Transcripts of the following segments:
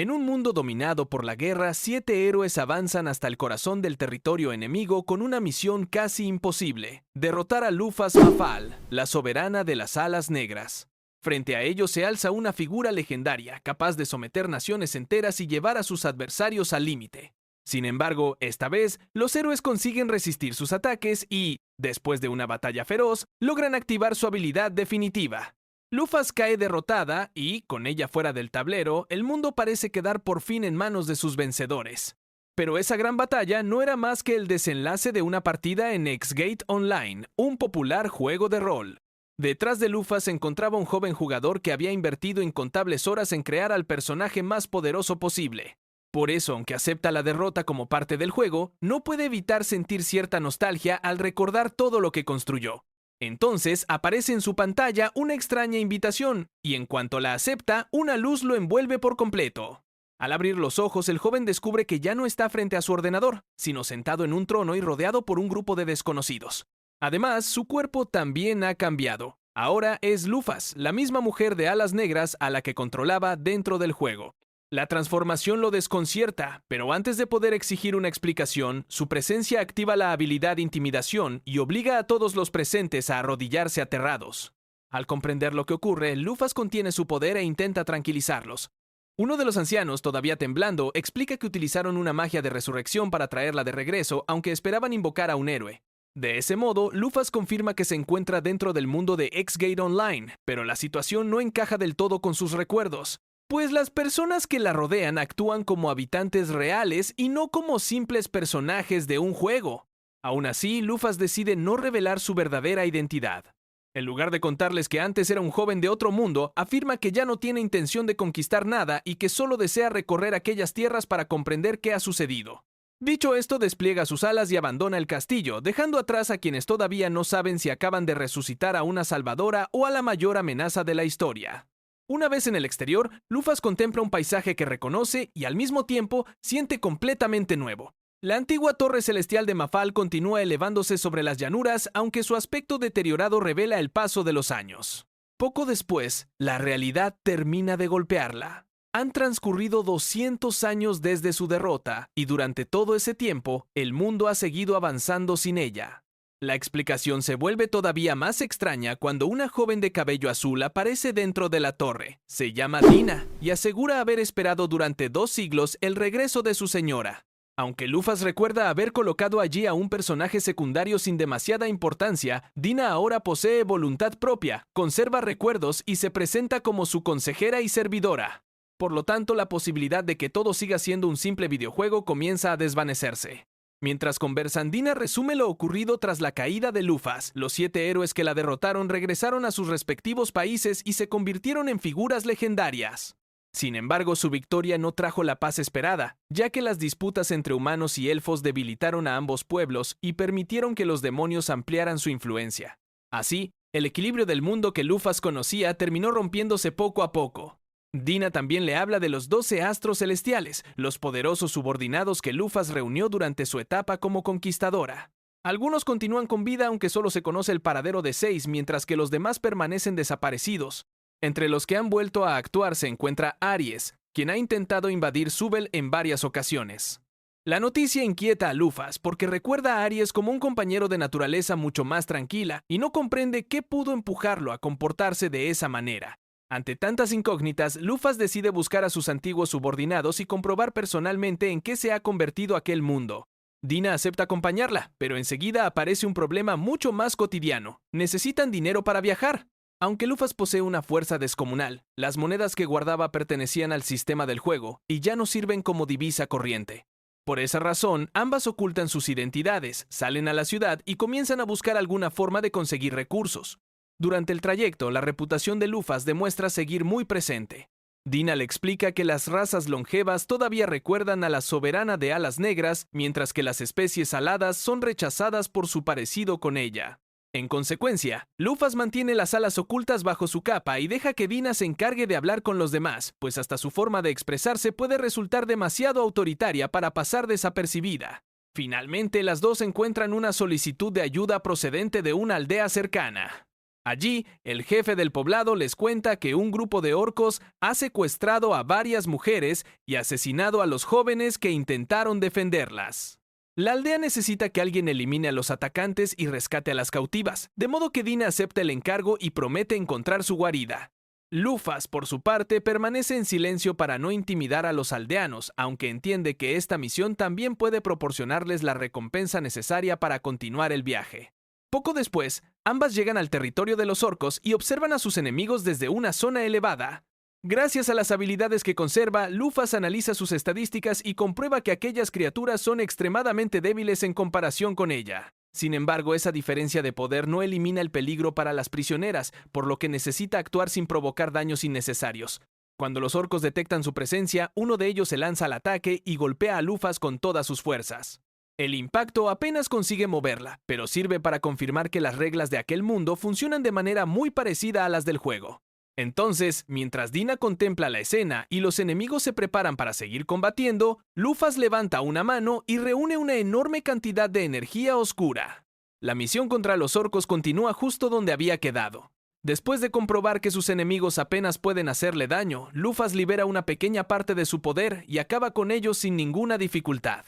En un mundo dominado por la guerra, 7 héroes avanzan hasta el corazón del territorio enemigo con una misión casi imposible: derrotar a Lufas Mafal, la soberana de las alas negras. Frente a ellos se alza una figura legendaria, capaz de someter naciones enteras y llevar a sus adversarios al límite. Sin embargo, esta vez, los héroes consiguen resistir sus ataques y, después de una batalla feroz, logran activar su habilidad definitiva. Lufas cae derrotada y, con ella fuera del tablero, el mundo parece quedar por fin en manos de sus vencedores. Pero esa gran batalla no era más que el desenlace de una partida en X-Gate Online, un popular juego de rol. Detrás de Lufas se encontraba un joven jugador que había invertido incontables horas en crear al personaje más poderoso posible. Por eso, aunque acepta la derrota como parte del juego, no puede evitar sentir cierta nostalgia al recordar todo lo que construyó. Entonces aparece en su pantalla una extraña invitación, y en cuanto la acepta, una luz lo envuelve por completo. Al abrir los ojos, el joven descubre que ya no está frente a su ordenador, sino sentado en un trono y rodeado por un grupo de desconocidos. Además, su cuerpo también ha cambiado. Ahora es Lufas, la misma mujer de alas negras a la que controlaba dentro del juego. La transformación lo desconcierta, pero antes de poder exigir una explicación, su presencia activa la habilidad Intimidación y obliga a todos los presentes a arrodillarse aterrados. Al comprender lo que ocurre, Lufas contiene su poder e intenta tranquilizarlos. Uno de los ancianos, todavía temblando, explica que utilizaron una magia de resurrección para traerla de regreso, aunque esperaban invocar a un héroe. De ese modo, Lufas confirma que se encuentra dentro del mundo de X-Gate Online, pero la situación no encaja del todo con sus recuerdos, pues las personas que la rodean actúan como habitantes reales y no como simples personajes de un juego. Aún así, Lufas decide no revelar su verdadera identidad. En lugar de contarles que antes era un joven de otro mundo, afirma que ya no tiene intención de conquistar nada y que solo desea recorrer aquellas tierras para comprender qué ha sucedido. Dicho esto, despliega sus alas y abandona el castillo, dejando atrás a quienes todavía no saben si acaban de resucitar a una salvadora o a la mayor amenaza de la historia. Una vez en el exterior, Lufas contempla un paisaje que reconoce y al mismo tiempo siente completamente nuevo. La antigua torre celestial de Mafal continúa elevándose sobre las llanuras, aunque su aspecto deteriorado revela el paso de los años. Poco después, la realidad termina de golpearla. Han transcurrido 200 años desde su derrota, y durante todo ese tiempo, el mundo ha seguido avanzando sin ella. La explicación se vuelve todavía más extraña cuando una joven de cabello azul aparece dentro de la torre. Se llama Dina y asegura haber esperado durante 2 siglos el regreso de su señora. Aunque Lufas recuerda haber colocado allí a un personaje secundario sin demasiada importancia, Dina ahora posee voluntad propia, conserva recuerdos y se presenta como su consejera y servidora. Por lo tanto, la posibilidad de que todo siga siendo un simple videojuego comienza a desvanecerse. Mientras conversan, Dina resume lo ocurrido tras la caída de Lufas. Los 7 héroes que la derrotaron regresaron a sus respectivos países y se convirtieron en figuras legendarias. Sin embargo, su victoria no trajo la paz esperada, ya que las disputas entre humanos y elfos debilitaron a ambos pueblos y permitieron que los demonios ampliaran su influencia. Así, el equilibrio del mundo que Lufas conocía terminó rompiéndose poco a poco. Dina también le habla de los 12 astros celestiales, los poderosos subordinados que Lufas reunió durante su etapa como conquistadora. Algunos continúan con vida aunque solo se conoce el paradero de 6, mientras que los demás permanecen desaparecidos. Entre los que han vuelto a actuar se encuentra Aries, quien ha intentado invadir Zubel en varias ocasiones. La noticia inquieta a Lufas porque recuerda a Aries como un compañero de naturaleza mucho más tranquila y no comprende qué pudo empujarlo a comportarse de esa manera. Ante tantas incógnitas, Lufas decide buscar a sus antiguos subordinados y comprobar personalmente en qué se ha convertido aquel mundo. Dina acepta acompañarla, pero enseguida aparece un problema mucho más cotidiano. Necesitan dinero para viajar. Aunque Lufas posee una fuerza descomunal, las monedas que guardaba pertenecían al sistema del juego y ya no sirven como divisa corriente. Por esa razón, ambas ocultan sus identidades, salen a la ciudad y comienzan a buscar alguna forma de conseguir recursos. Durante el trayecto, la reputación de Lufas demuestra seguir muy presente. Dina le explica que las razas longevas todavía recuerdan a la soberana de alas negras, mientras que las especies aladas son rechazadas por su parecido con ella. En consecuencia, Lufas mantiene las alas ocultas bajo su capa y deja que Dina se encargue de hablar con los demás, pues hasta su forma de expresarse puede resultar demasiado autoritaria para pasar desapercibida. Finalmente, las dos encuentran una solicitud de ayuda procedente de una aldea cercana. Allí, el jefe del poblado les cuenta que un grupo de orcos ha secuestrado a varias mujeres y asesinado a los jóvenes que intentaron defenderlas. La aldea necesita que alguien elimine a los atacantes y rescate a las cautivas, de modo que Dina acepta el encargo y promete encontrar su guarida. Lufas, por su parte, permanece en silencio para no intimidar a los aldeanos, aunque entiende que esta misión también puede proporcionarles la recompensa necesaria para continuar el viaje. Poco después, ambas llegan al territorio de los orcos y observan a sus enemigos desde una zona elevada. Gracias a las habilidades que conserva, Lufas analiza sus estadísticas y comprueba que aquellas criaturas son extremadamente débiles en comparación con ella. Sin embargo, esa diferencia de poder no elimina el peligro para las prisioneras, por lo que necesita actuar sin provocar daños innecesarios. Cuando los orcos detectan su presencia, uno de ellos se lanza al ataque y golpea a Lufas con todas sus fuerzas. El impacto apenas consigue moverla, pero sirve para confirmar que las reglas de aquel mundo funcionan de manera muy parecida a las del juego. Entonces, mientras Dina contempla la escena y los enemigos se preparan para seguir combatiendo, Lufas levanta una mano y reúne una enorme cantidad de energía oscura. La misión contra los orcos continúa justo donde había quedado. Después de comprobar que sus enemigos apenas pueden hacerle daño, Lufas libera una pequeña parte de su poder y acaba con ellos sin ninguna dificultad.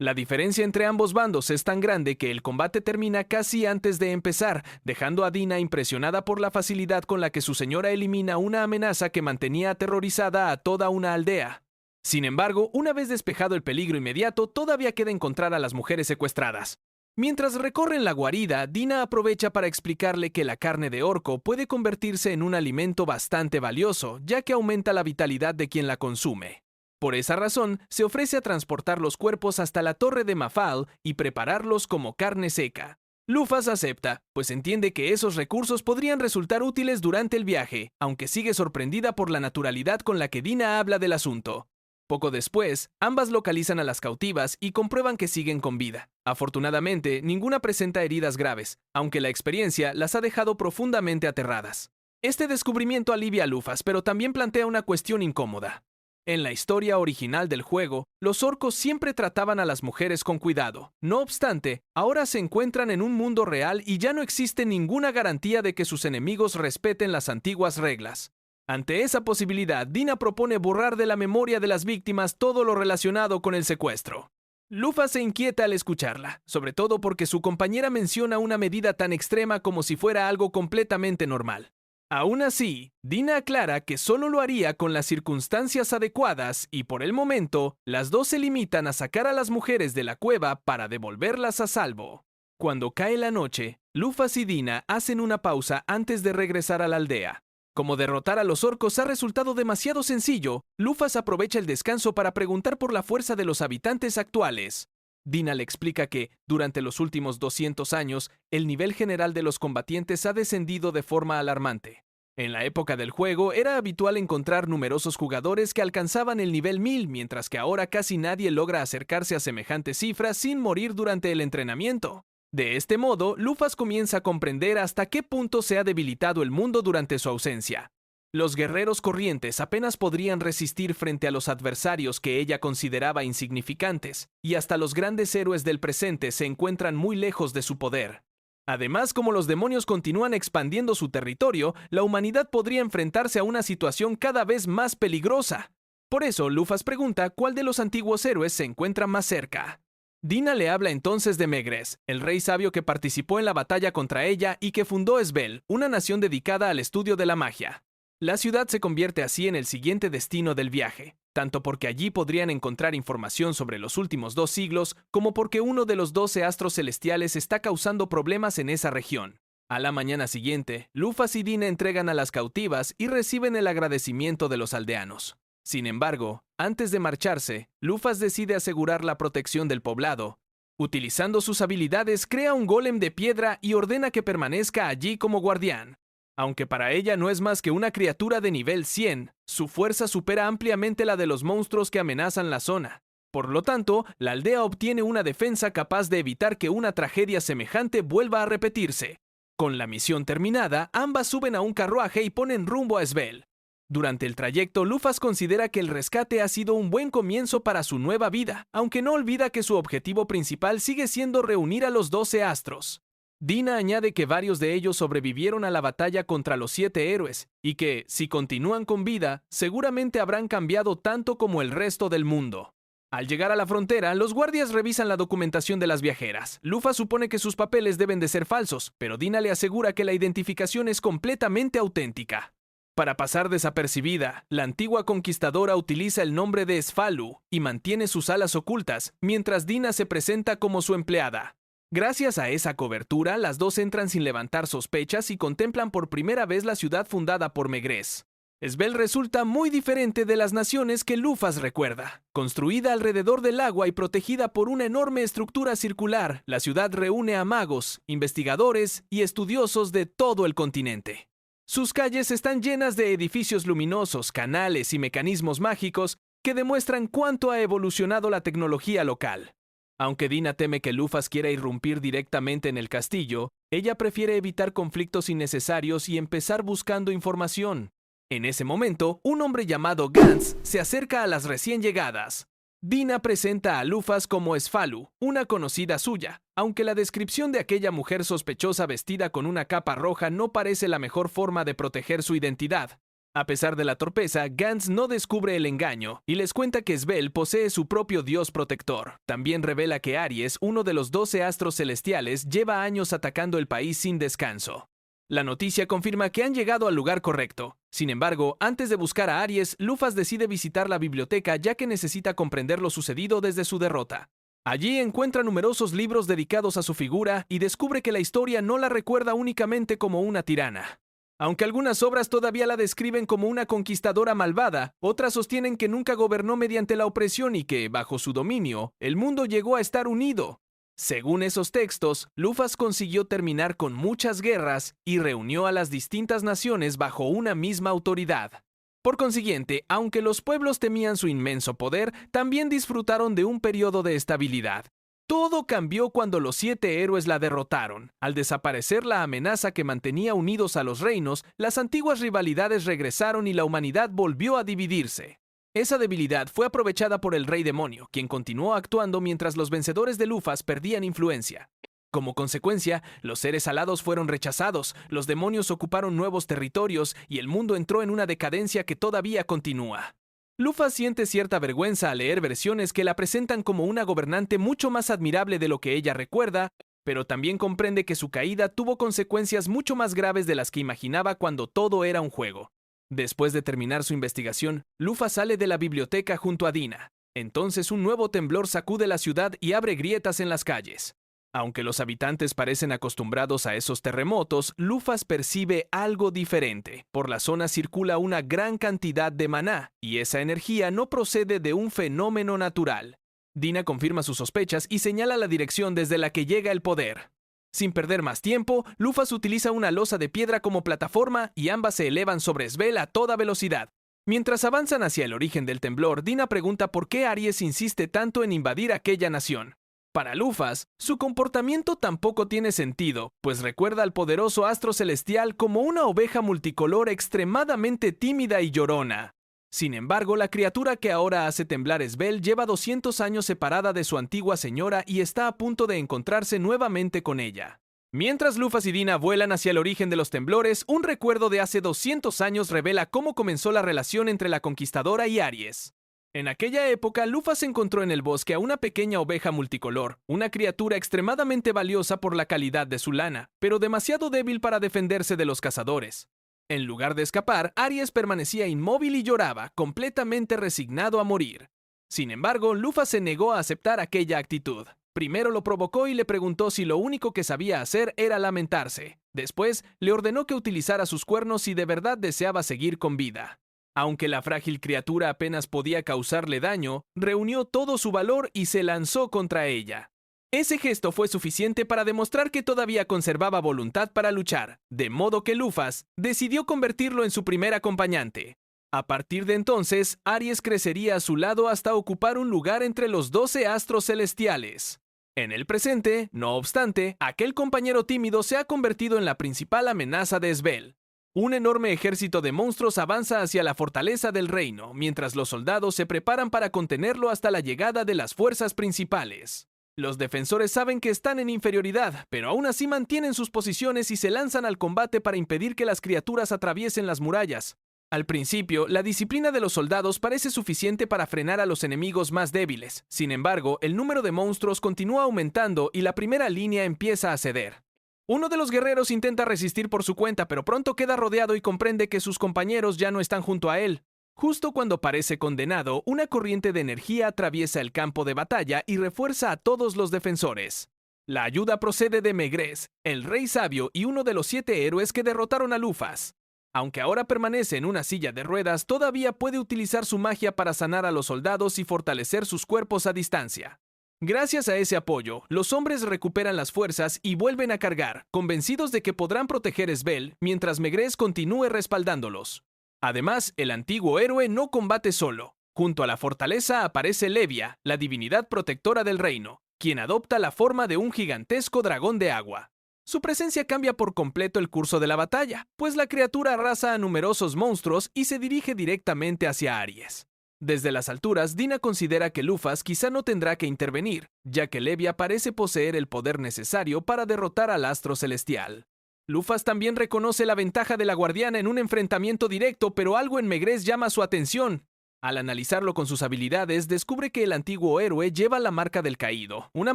La diferencia entre ambos bandos es tan grande que el combate termina casi antes de empezar, dejando a Dina impresionada por la facilidad con la que su señora elimina una amenaza que mantenía aterrorizada a toda una aldea. Sin embargo, una vez despejado el peligro inmediato, todavía queda encontrar a las mujeres secuestradas. Mientras recorren la guarida, Dina aprovecha para explicarle que la carne de orco puede convertirse en un alimento bastante valioso, ya que aumenta la vitalidad de quien la consume. Por esa razón, se ofrece a transportar los cuerpos hasta la torre de Mafal y prepararlos como carne seca. Lufas acepta, pues entiende que esos recursos podrían resultar útiles durante el viaje, aunque sigue sorprendida por la naturalidad con la que Dina habla del asunto. Poco después, ambas localizan a las cautivas y comprueban que siguen con vida. Afortunadamente, ninguna presenta heridas graves, aunque la experiencia las ha dejado profundamente aterradas. Este descubrimiento alivia a Lufas, pero también plantea una cuestión incómoda. En la historia original del juego, los orcos siempre trataban a las mujeres con cuidado. No obstante, ahora se encuentran en un mundo real y ya no existe ninguna garantía de que sus enemigos respeten las antiguas reglas. Ante esa posibilidad, Dina propone borrar de la memoria de las víctimas todo lo relacionado con el secuestro. Lufas se inquieta al escucharla, sobre todo porque su compañera menciona una medida tan extrema como si fuera algo completamente normal. Aún así, Dina aclara que solo lo haría con las circunstancias adecuadas y por el momento, las dos se limitan a sacar a las mujeres de la cueva para devolverlas a salvo. Cuando cae la noche, Lufas y Dina hacen una pausa antes de regresar a la aldea. Como derrotar a los orcos ha resultado demasiado sencillo, Lufas aprovecha el descanso para preguntar por la fuerza de los habitantes actuales. Dina le explica que, durante los últimos 200 años, el nivel general de los combatientes ha descendido de forma alarmante. En la época del juego, era habitual encontrar numerosos jugadores que alcanzaban el nivel 1000, mientras que ahora casi nadie logra acercarse a semejantes cifras sin morir durante el entrenamiento. De este modo, Lufas comienza a comprender hasta qué punto se ha debilitado el mundo durante su ausencia. Los guerreros corrientes apenas podrían resistir frente a los adversarios que ella consideraba insignificantes, y hasta los grandes héroes del presente se encuentran muy lejos de su poder. Además, como los demonios continúan expandiendo su territorio, la humanidad podría enfrentarse a una situación cada vez más peligrosa. Por eso, Lufas pregunta cuál de los antiguos héroes se encuentra más cerca. Dina le habla entonces de Megrez, el rey sabio que participó en la batalla contra ella y que fundó Esbel, una nación dedicada al estudio de la magia. La ciudad se convierte así en el siguiente destino del viaje, tanto porque allí podrían encontrar información sobre los últimos 2 siglos, como porque uno de los 12 astros celestiales está causando problemas en esa región. A la mañana siguiente, Lufas y Dina entregan a las cautivas y reciben el agradecimiento de los aldeanos. Sin embargo, antes de marcharse, Lufas decide asegurar la protección del poblado. Utilizando sus habilidades, crea un golem de piedra y ordena que permanezca allí como guardián. Aunque para ella no es más que una criatura de nivel 100, su fuerza supera ampliamente la de los monstruos que amenazan la zona. Por lo tanto, la aldea obtiene una defensa capaz de evitar que una tragedia semejante vuelva a repetirse. Con la misión terminada, ambas suben a un carruaje y ponen rumbo a Esbel. Durante el trayecto, Lufas considera que el rescate ha sido un buen comienzo para su nueva vida, aunque no olvida que su objetivo principal sigue siendo reunir a los 12 astros. Dina añade que varios de ellos sobrevivieron a la batalla contra los 7 héroes y que, si continúan con vida, seguramente habrán cambiado tanto como el resto del mundo. Al llegar a la frontera, los guardias revisan la documentación de las viajeras. Luffy supone que sus papeles deben de ser falsos, pero Dina le asegura que la identificación es completamente auténtica. Para pasar desapercibida, la antigua conquistadora utiliza el nombre de Sfalu y mantiene sus alas ocultas, mientras Dina se presenta como su empleada. Gracias a esa cobertura, las dos entran sin levantar sospechas y contemplan por primera vez la ciudad fundada por Megrez. Svel resulta muy diferente de las naciones que Luffy recuerda. Construida alrededor del agua y protegida por una enorme estructura circular, la ciudad reúne a magos, investigadores y estudiosos de todo el continente. Sus calles están llenas de edificios luminosos, canales y mecanismos mágicos que demuestran cuánto ha evolucionado la tecnología local. Aunque Dina teme que Luffy quiera irrumpir directamente en el castillo, ella prefiere evitar conflictos innecesarios y empezar buscando información. En ese momento, un hombre llamado Gans se acerca a las recién llegadas. Dina presenta a Luffy como Sfalu, una conocida suya, aunque la descripción de aquella mujer sospechosa vestida con una capa roja no parece la mejor forma de proteger su identidad. A pesar de la torpeza, Gans no descubre el engaño y les cuenta que Svel posee su propio dios protector. También revela que Aries, uno de los 12 astros celestiales, lleva años atacando el país sin descanso. La noticia confirma que han llegado al lugar correcto. Sin embargo, antes de buscar a Aries, Luffy decide visitar la biblioteca ya que necesita comprender lo sucedido desde su derrota. Allí encuentra numerosos libros dedicados a su figura y descubre que la historia no la recuerda únicamente como una tirana. Aunque algunas obras todavía la describen como una conquistadora malvada, otras sostienen que nunca gobernó mediante la opresión y que, bajo su dominio, el mundo llegó a estar unido. Según esos textos, Luffy consiguió terminar con muchas guerras y reunió a las distintas naciones bajo una misma autoridad. Por consiguiente, aunque los pueblos temían su inmenso poder, también disfrutaron de un periodo de estabilidad. Todo cambió cuando los 7 héroes la derrotaron. Al desaparecer la amenaza que mantenía unidos a los reinos, las antiguas rivalidades regresaron y la humanidad volvió a dividirse. Esa debilidad fue aprovechada por el Rey Demonio, quien continuó actuando mientras los vencedores de Luffy perdían influencia. Como consecuencia, los seres alados fueron rechazados, los demonios ocuparon nuevos territorios y el mundo entró en una decadencia que todavía continúa. Luffy siente cierta vergüenza al leer versiones que la presentan como una gobernante mucho más admirable de lo que ella recuerda, pero también comprende que su caída tuvo consecuencias mucho más graves de las que imaginaba cuando todo era un juego. Después de terminar su investigación, Luffy sale de la biblioteca junto a Dina. Entonces un nuevo temblor sacude la ciudad y abre grietas en las calles. Aunque los habitantes parecen acostumbrados a esos terremotos, Luffy percibe algo diferente. Por la zona circula una gran cantidad de maná, y esa energía no procede de un fenómeno natural. Dina confirma sus sospechas y señala la dirección desde la que llega el poder. Sin perder más tiempo, Luffy utiliza una losa de piedra como plataforma y ambas se elevan sobre Svel a toda velocidad. Mientras avanzan hacia el origen del temblor, Dina pregunta por qué Aries insiste tanto en invadir aquella nación. Para Luffy, su comportamiento tampoco tiene sentido, pues recuerda al poderoso astro celestial como una oveja multicolor extremadamente tímida y llorona. Sin embargo, la criatura que ahora hace temblar Svel lleva 200 años separada de su antigua señora y está a punto de encontrarse nuevamente con ella. Mientras Luffy y Dina vuelan hacia el origen de los temblores, un recuerdo de hace 200 años revela cómo comenzó la relación entre la conquistadora y Aries. En aquella época, Luffy se encontró en el bosque a una pequeña oveja multicolor, una criatura extremadamente valiosa por la calidad de su lana, pero demasiado débil para defenderse de los cazadores. En lugar de escapar, Aries permanecía inmóvil y lloraba, completamente resignado a morir. Sin embargo, Luffy se negó a aceptar aquella actitud. Primero lo provocó y le preguntó si lo único que sabía hacer era lamentarse. Después, le ordenó que utilizara sus cuernos si de verdad deseaba seguir con vida. Aunque la frágil criatura apenas podía causarle daño, reunió todo su valor y se lanzó contra ella. Ese gesto fue suficiente para demostrar que todavía conservaba voluntad para luchar, de modo que Luffy decidió convertirlo en su primer acompañante. A partir de entonces, Aries crecería a su lado hasta ocupar un lugar entre los 12 astros celestiales. En el presente, no obstante, aquel compañero tímido se ha convertido en la principal amenaza de Svel. Un enorme ejército de monstruos avanza hacia la fortaleza del reino, mientras los soldados se preparan para contenerlo hasta la llegada de las fuerzas principales. Los defensores saben que están en inferioridad, pero aún así mantienen sus posiciones y se lanzan al combate para impedir que las criaturas atraviesen las murallas. Al principio, la disciplina de los soldados parece suficiente para frenar a los enemigos más débiles. Sin embargo, el número de monstruos continúa aumentando y la primera línea empieza a ceder. Uno de los guerreros intenta resistir por su cuenta, pero pronto queda rodeado y comprende que sus compañeros ya no están junto a él. Justo cuando parece condenado, una corriente de energía atraviesa el campo de batalla y refuerza a todos los defensores. La ayuda procede de Megrez, el rey sabio y uno de los 7 héroes que derrotaron a Lufas. Aunque ahora permanece en una silla de ruedas, todavía puede utilizar su magia para sanar a los soldados y fortalecer sus cuerpos a distancia. Gracias a ese apoyo, los hombres recuperan las fuerzas y vuelven a cargar, convencidos de que podrán proteger Svel mientras Megrez continúe respaldándolos. Además, el antiguo héroe no combate solo. Junto a la fortaleza aparece Levia, la divinidad protectora del reino, quien adopta la forma de un gigantesco dragón de agua. Su presencia cambia por completo el curso de la batalla, pues la criatura arrasa a numerosos monstruos y se dirige directamente hacia Aries. Desde las alturas, Dina considera que Lufas quizá no tendrá que intervenir, ya que Levia parece poseer el poder necesario para derrotar al astro celestial. Lufas también reconoce la ventaja de la guardiana en un enfrentamiento directo, pero algo en Megrez llama su atención. Al analizarlo con sus habilidades, descubre que el antiguo héroe lleva la marca del caído, una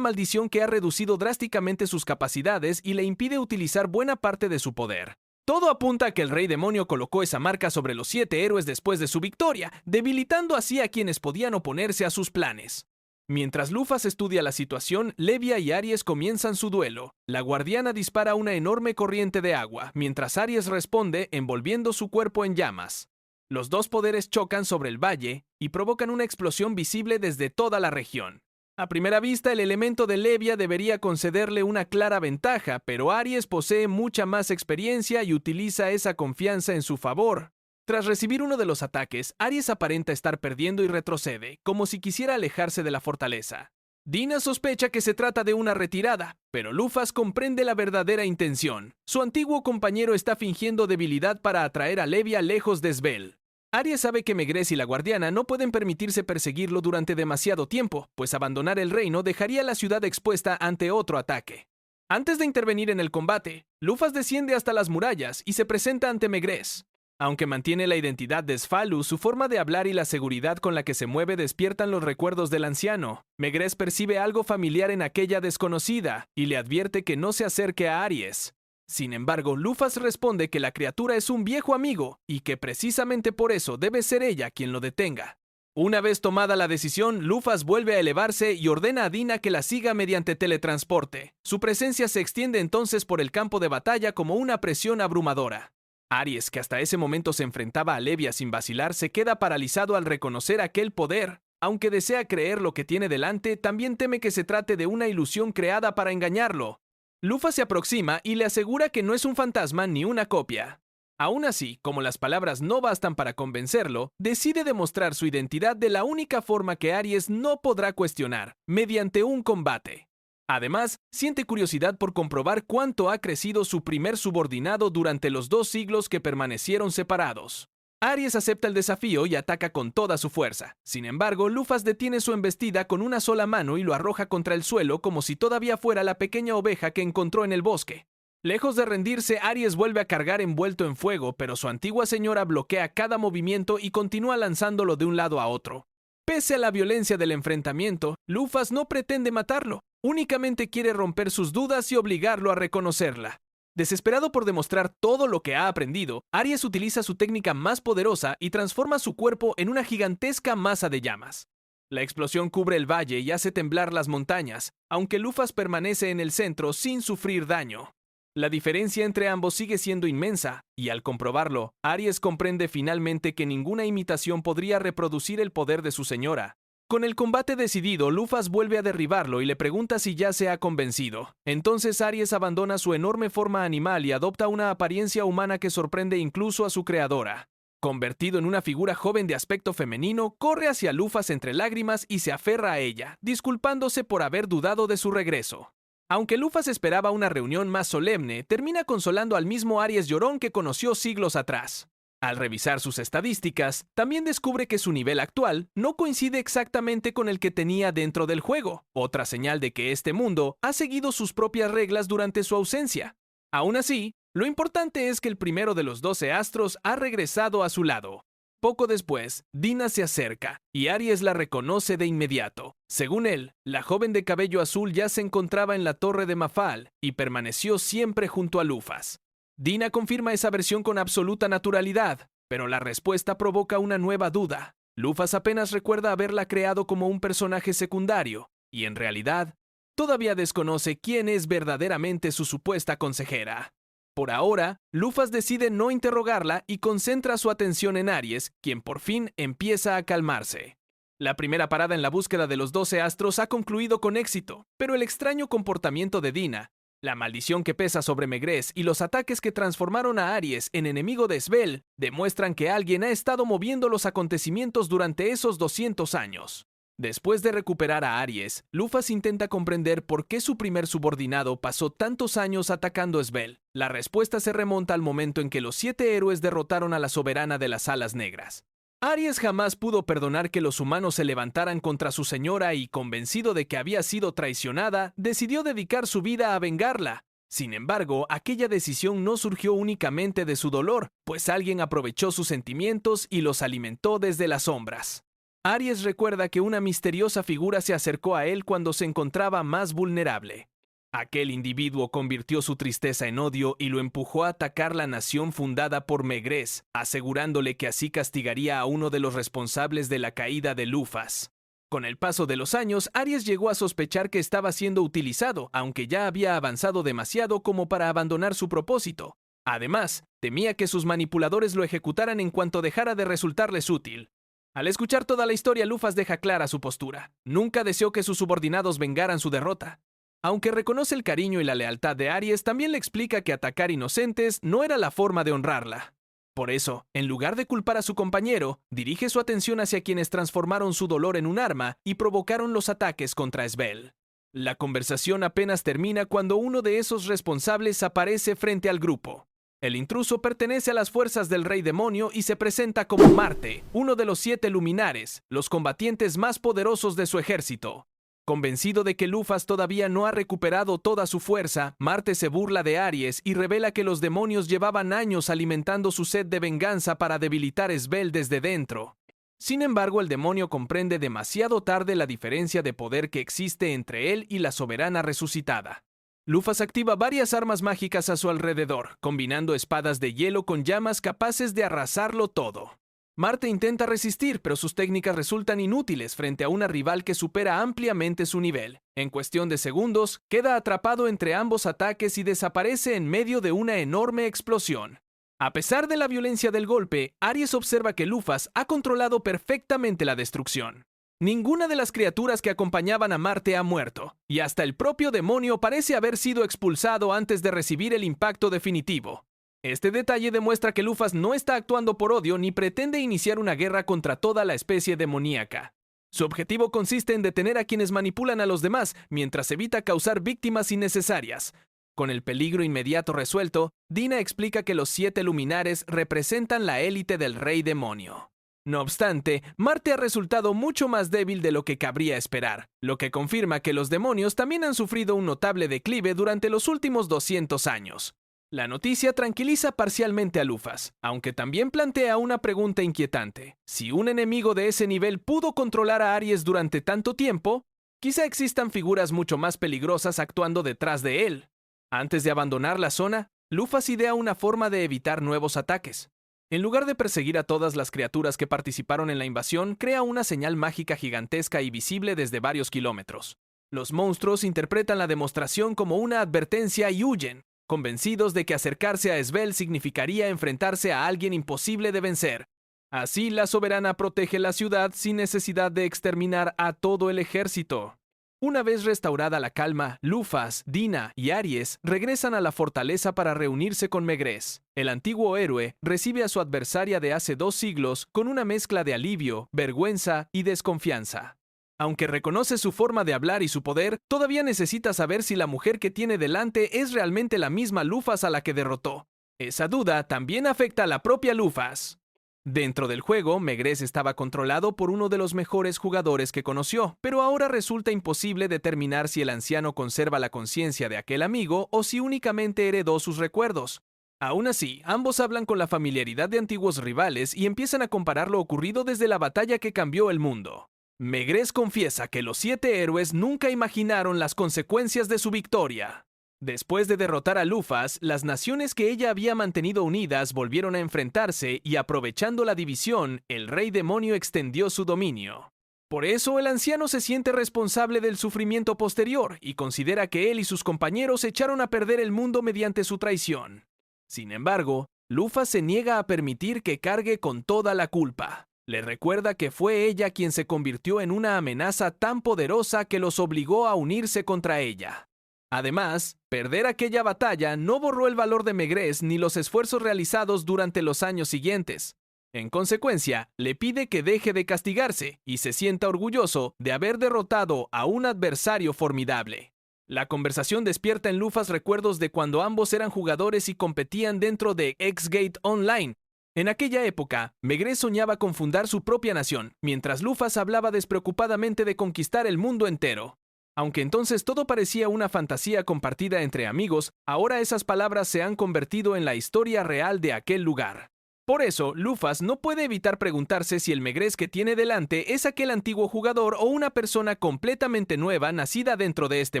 maldición que ha reducido drásticamente sus capacidades y le impide utilizar buena parte de su poder. Todo apunta a que el rey demonio colocó esa marca sobre los 7 héroes después de su victoria, debilitando así a quienes podían oponerse a sus planes. Mientras Lufas estudia la situación, Levia y Aries comienzan su duelo. La guardiana dispara una enorme corriente de agua, mientras Aries responde envolviendo su cuerpo en llamas. Los dos poderes chocan sobre el valle y provocan una explosión visible desde toda la región. A primera vista, el elemento de Levia debería concederle una clara ventaja, pero Aries posee mucha más experiencia y utiliza esa confianza en su favor. Tras recibir uno de los ataques, Aries aparenta estar perdiendo y retrocede, como si quisiera alejarse de la fortaleza. Dina sospecha que se trata de una retirada, pero Lufas comprende la verdadera intención. Su antiguo compañero está fingiendo debilidad para atraer a Levia lejos de Svel. Aries sabe que Megrez y la guardiana no pueden permitirse perseguirlo durante demasiado tiempo, pues abandonar el reino dejaría la ciudad expuesta ante otro ataque. Antes de intervenir en el combate, Lufas desciende hasta las murallas y se presenta ante Megrez. Aunque mantiene la identidad de Sfalu, su forma de hablar y la seguridad con la que se mueve despiertan los recuerdos del anciano. Megrez percibe algo familiar en aquella desconocida y le advierte que no se acerque a Aries. Sin embargo, Lufas responde que la criatura es un viejo amigo y que precisamente por eso debe ser ella quien lo detenga. Una vez tomada la decisión, Lufas vuelve a elevarse y ordena a Dina que la siga mediante teletransporte. Su presencia se extiende entonces por el campo de batalla como una presión abrumadora. Aries, que hasta ese momento se enfrentaba a Levia sin vacilar, se queda paralizado al reconocer aquel poder. Aunque desea creer lo que tiene delante, también teme que se trate de una ilusión creada para engañarlo. Lufas se aproxima y le asegura que no es un fantasma ni una copia. Aún así, como las palabras no bastan para convencerlo, decide demostrar su identidad de la única forma que Aries no podrá cuestionar, mediante un combate. Además, siente curiosidad por comprobar cuánto ha crecido su primer subordinado durante los 2 siglos que permanecieron separados. Aries acepta el desafío y ataca con toda su fuerza. Sin embargo, Lufas detiene su embestida con una sola mano y lo arroja contra el suelo como si todavía fuera la pequeña oveja que encontró en el bosque. Lejos de rendirse, Aries vuelve a cargar envuelto en fuego, pero su antigua señora bloquea cada movimiento y continúa lanzándolo de un lado a otro. Pese a la violencia del enfrentamiento, Lufas no pretende matarlo, únicamente quiere romper sus dudas y obligarlo a reconocerla. Desesperado por demostrar todo lo que ha aprendido, Aries utiliza su técnica más poderosa y transforma su cuerpo en una gigantesca masa de llamas. La explosión cubre el valle y hace temblar las montañas, aunque Lufas permanece en el centro sin sufrir daño. La diferencia entre ambos sigue siendo inmensa, y al comprobarlo, Aries comprende finalmente que ninguna imitación podría reproducir el poder de su señora. Con el combate decidido, Lufas vuelve a derribarlo y le pregunta si ya se ha convencido. Entonces Aries abandona su enorme forma animal y adopta una apariencia humana que sorprende incluso a su creadora. Convertido en una figura joven de aspecto femenino, corre hacia Lufas entre lágrimas y se aferra a ella, disculpándose por haber dudado de su regreso. Aunque Lufas esperaba una reunión más solemne, termina consolando al mismo Aries llorón que conoció siglos atrás. Al revisar sus estadísticas, también descubre que su nivel actual no coincide exactamente con el que tenía dentro del juego, otra señal de que este mundo ha seguido sus propias reglas durante su ausencia. Aún así, lo importante es que el primero de los 12 astros ha regresado a su lado. Poco después, Dina se acerca, y Aries la reconoce de inmediato. Según él, la joven de cabello azul ya se encontraba en la torre de Mafal y permaneció siempre junto a Lufas. Dina confirma esa versión con absoluta naturalidad, pero la respuesta provoca una nueva duda. Lufas apenas recuerda haberla creado como un personaje secundario, y en realidad, todavía desconoce quién es verdaderamente su supuesta consejera. Por ahora, Lufas decide no interrogarla y concentra su atención en Aries, quien por fin empieza a calmarse. La primera parada en la búsqueda de los 12 astros ha concluido con éxito, pero el extraño comportamiento de Dina, la maldición que pesa sobre Megrez y los ataques que transformaron a Aries en enemigo de Svel demuestran que alguien ha estado moviendo los acontecimientos durante esos 200 años. Después de recuperar a Aries, Lufas intenta comprender por qué su primer subordinado pasó tantos años atacando Svel. La respuesta se remonta al momento en que los 7 héroes derrotaron a la soberana de las alas negras. Aries jamás pudo perdonar que los humanos se levantaran contra su señora y, convencido de que había sido traicionada, decidió dedicar su vida a vengarla. Sin embargo, aquella decisión no surgió únicamente de su dolor, pues alguien aprovechó sus sentimientos y los alimentó desde las sombras. Aries recuerda que una misteriosa figura se acercó a él cuando se encontraba más vulnerable. Aquel individuo convirtió su tristeza en odio y lo empujó a atacar la nación fundada por Megrez, asegurándole que así castigaría a uno de los responsables de la caída de Lufas. Con el paso de los años, Aries llegó a sospechar que estaba siendo utilizado, aunque ya había avanzado demasiado como para abandonar su propósito. Además, temía que sus manipuladores lo ejecutaran en cuanto dejara de resultarles útil. Al escuchar toda la historia, Lufas deja clara su postura. Nunca deseó que sus subordinados vengaran su derrota. Aunque reconoce el cariño y la lealtad de Aries, también le explica que atacar inocentes no era la forma de honrarla. Por eso, en lugar de culpar a su compañero, dirige su atención hacia quienes transformaron su dolor en un arma y provocaron los ataques contra Svel. La conversación apenas termina cuando uno de esos responsables aparece frente al grupo. El intruso pertenece a las fuerzas del Rey Demonio y se presenta como Marte, uno de los 7 luminares, los combatientes más poderosos de su ejército. Convencido de que Lufas todavía no ha recuperado toda su fuerza, Marte se burla de Aries y revela que los demonios llevaban años alimentando su sed de venganza para debilitar Svel desde dentro. Sin embargo, el demonio comprende demasiado tarde la diferencia de poder que existe entre él y la soberana resucitada. Lufas activa varias armas mágicas a su alrededor, combinando espadas de hielo con llamas capaces de arrasarlo todo. Marte intenta resistir, pero sus técnicas resultan inútiles frente a una rival que supera ampliamente su nivel. En cuestión de segundos, queda atrapado entre ambos ataques y desaparece en medio de una enorme explosión. A pesar de la violencia del golpe, Aries observa que Lufas ha controlado perfectamente la destrucción. Ninguna de las criaturas que acompañaban a Marte ha muerto, y hasta el propio demonio parece haber sido expulsado antes de recibir el impacto definitivo. Este detalle demuestra que Lufas no está actuando por odio ni pretende iniciar una guerra contra toda la especie demoníaca. Su objetivo consiste en detener a quienes manipulan a los demás mientras evita causar víctimas innecesarias. Con el peligro inmediato resuelto, Dina explica que los 7 luminares representan la élite del Rey Demonio. No obstante, Marte ha resultado mucho más débil de lo que cabría esperar, lo que confirma que los demonios también han sufrido un notable declive durante los últimos 200 años. La noticia tranquiliza parcialmente a Lufas, aunque también plantea una pregunta inquietante. Si un enemigo de ese nivel pudo controlar a Aries durante tanto tiempo, quizá existan figuras mucho más peligrosas actuando detrás de él. Antes de abandonar la zona, Lufas idea una forma de evitar nuevos ataques. En lugar de perseguir a todas las criaturas que participaron en la invasión, crea una señal mágica gigantesca y visible desde varios kilómetros. Los monstruos interpretan la demostración como una advertencia y huyen, convencidos de que acercarse a Svel significaría enfrentarse a alguien imposible de vencer. Así, la soberana protege la ciudad sin necesidad de exterminar a todo el ejército. Una vez restaurada la calma, Lufas, Dina y Aries regresan a la fortaleza para reunirse con Megrez. El antiguo héroe recibe a su adversaria de hace 2 siglos con una mezcla de alivio, vergüenza y desconfianza. Aunque reconoce su forma de hablar y su poder, todavía necesita saber si la mujer que tiene delante es realmente la misma Lufas a la que derrotó. Esa duda también afecta a la propia Lufas. Dentro del juego, Megrez estaba controlado por uno de los mejores jugadores que conoció, pero ahora resulta imposible determinar si el anciano conserva la conciencia de aquel amigo o si únicamente heredó sus recuerdos. Aún así, ambos hablan con la familiaridad de antiguos rivales y empiezan a comparar lo ocurrido desde la batalla que cambió el mundo. Megrez confiesa que los 7 héroes nunca imaginaron las consecuencias de su victoria. Después de derrotar a Lufas, las naciones que ella había mantenido unidas volvieron a enfrentarse y, aprovechando la división, el rey demonio extendió su dominio. Por eso el anciano se siente responsable del sufrimiento posterior y considera que él y sus compañeros echaron a perder el mundo mediante su traición. Sin embargo, Lufas se niega a permitir que cargue con toda la culpa. Le recuerda que fue ella quien se convirtió en una amenaza tan poderosa que los obligó a unirse contra ella. Además, perder aquella batalla no borró el valor de Megrez ni los esfuerzos realizados durante los años siguientes. En consecuencia, le pide que deje de castigarse y se sienta orgulloso de haber derrotado a un adversario formidable. La conversación despierta en Lufas recuerdos de cuando ambos eran jugadores y competían dentro de X-Gate Online. En aquella época, Megrez soñaba con fundar su propia nación, mientras Lufas hablaba despreocupadamente de conquistar el mundo entero. Aunque entonces todo parecía una fantasía compartida entre amigos, ahora esas palabras se han convertido en la historia real de aquel lugar. Por eso, Lufas no puede evitar preguntarse si el Megrez que tiene delante es aquel antiguo jugador o una persona completamente nueva nacida dentro de este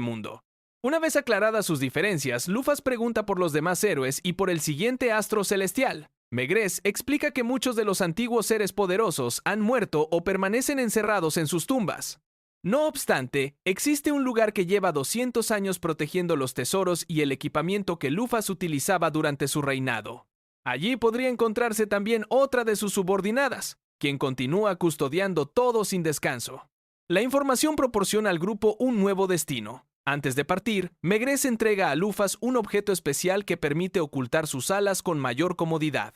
mundo. Una vez aclaradas sus diferencias, Lufas pregunta por los demás héroes y por el siguiente astro celestial. Megrez explica que muchos de los antiguos seres poderosos han muerto o permanecen encerrados en sus tumbas. No obstante, existe un lugar que lleva 200 años protegiendo los tesoros y el equipamiento que Lufas utilizaba durante su reinado. Allí podría encontrarse también otra de sus subordinadas, quien continúa custodiando todo sin descanso. La información proporciona al grupo un nuevo destino. Antes de partir, Megrez entrega a Lufas un objeto especial que permite ocultar sus alas con mayor comodidad.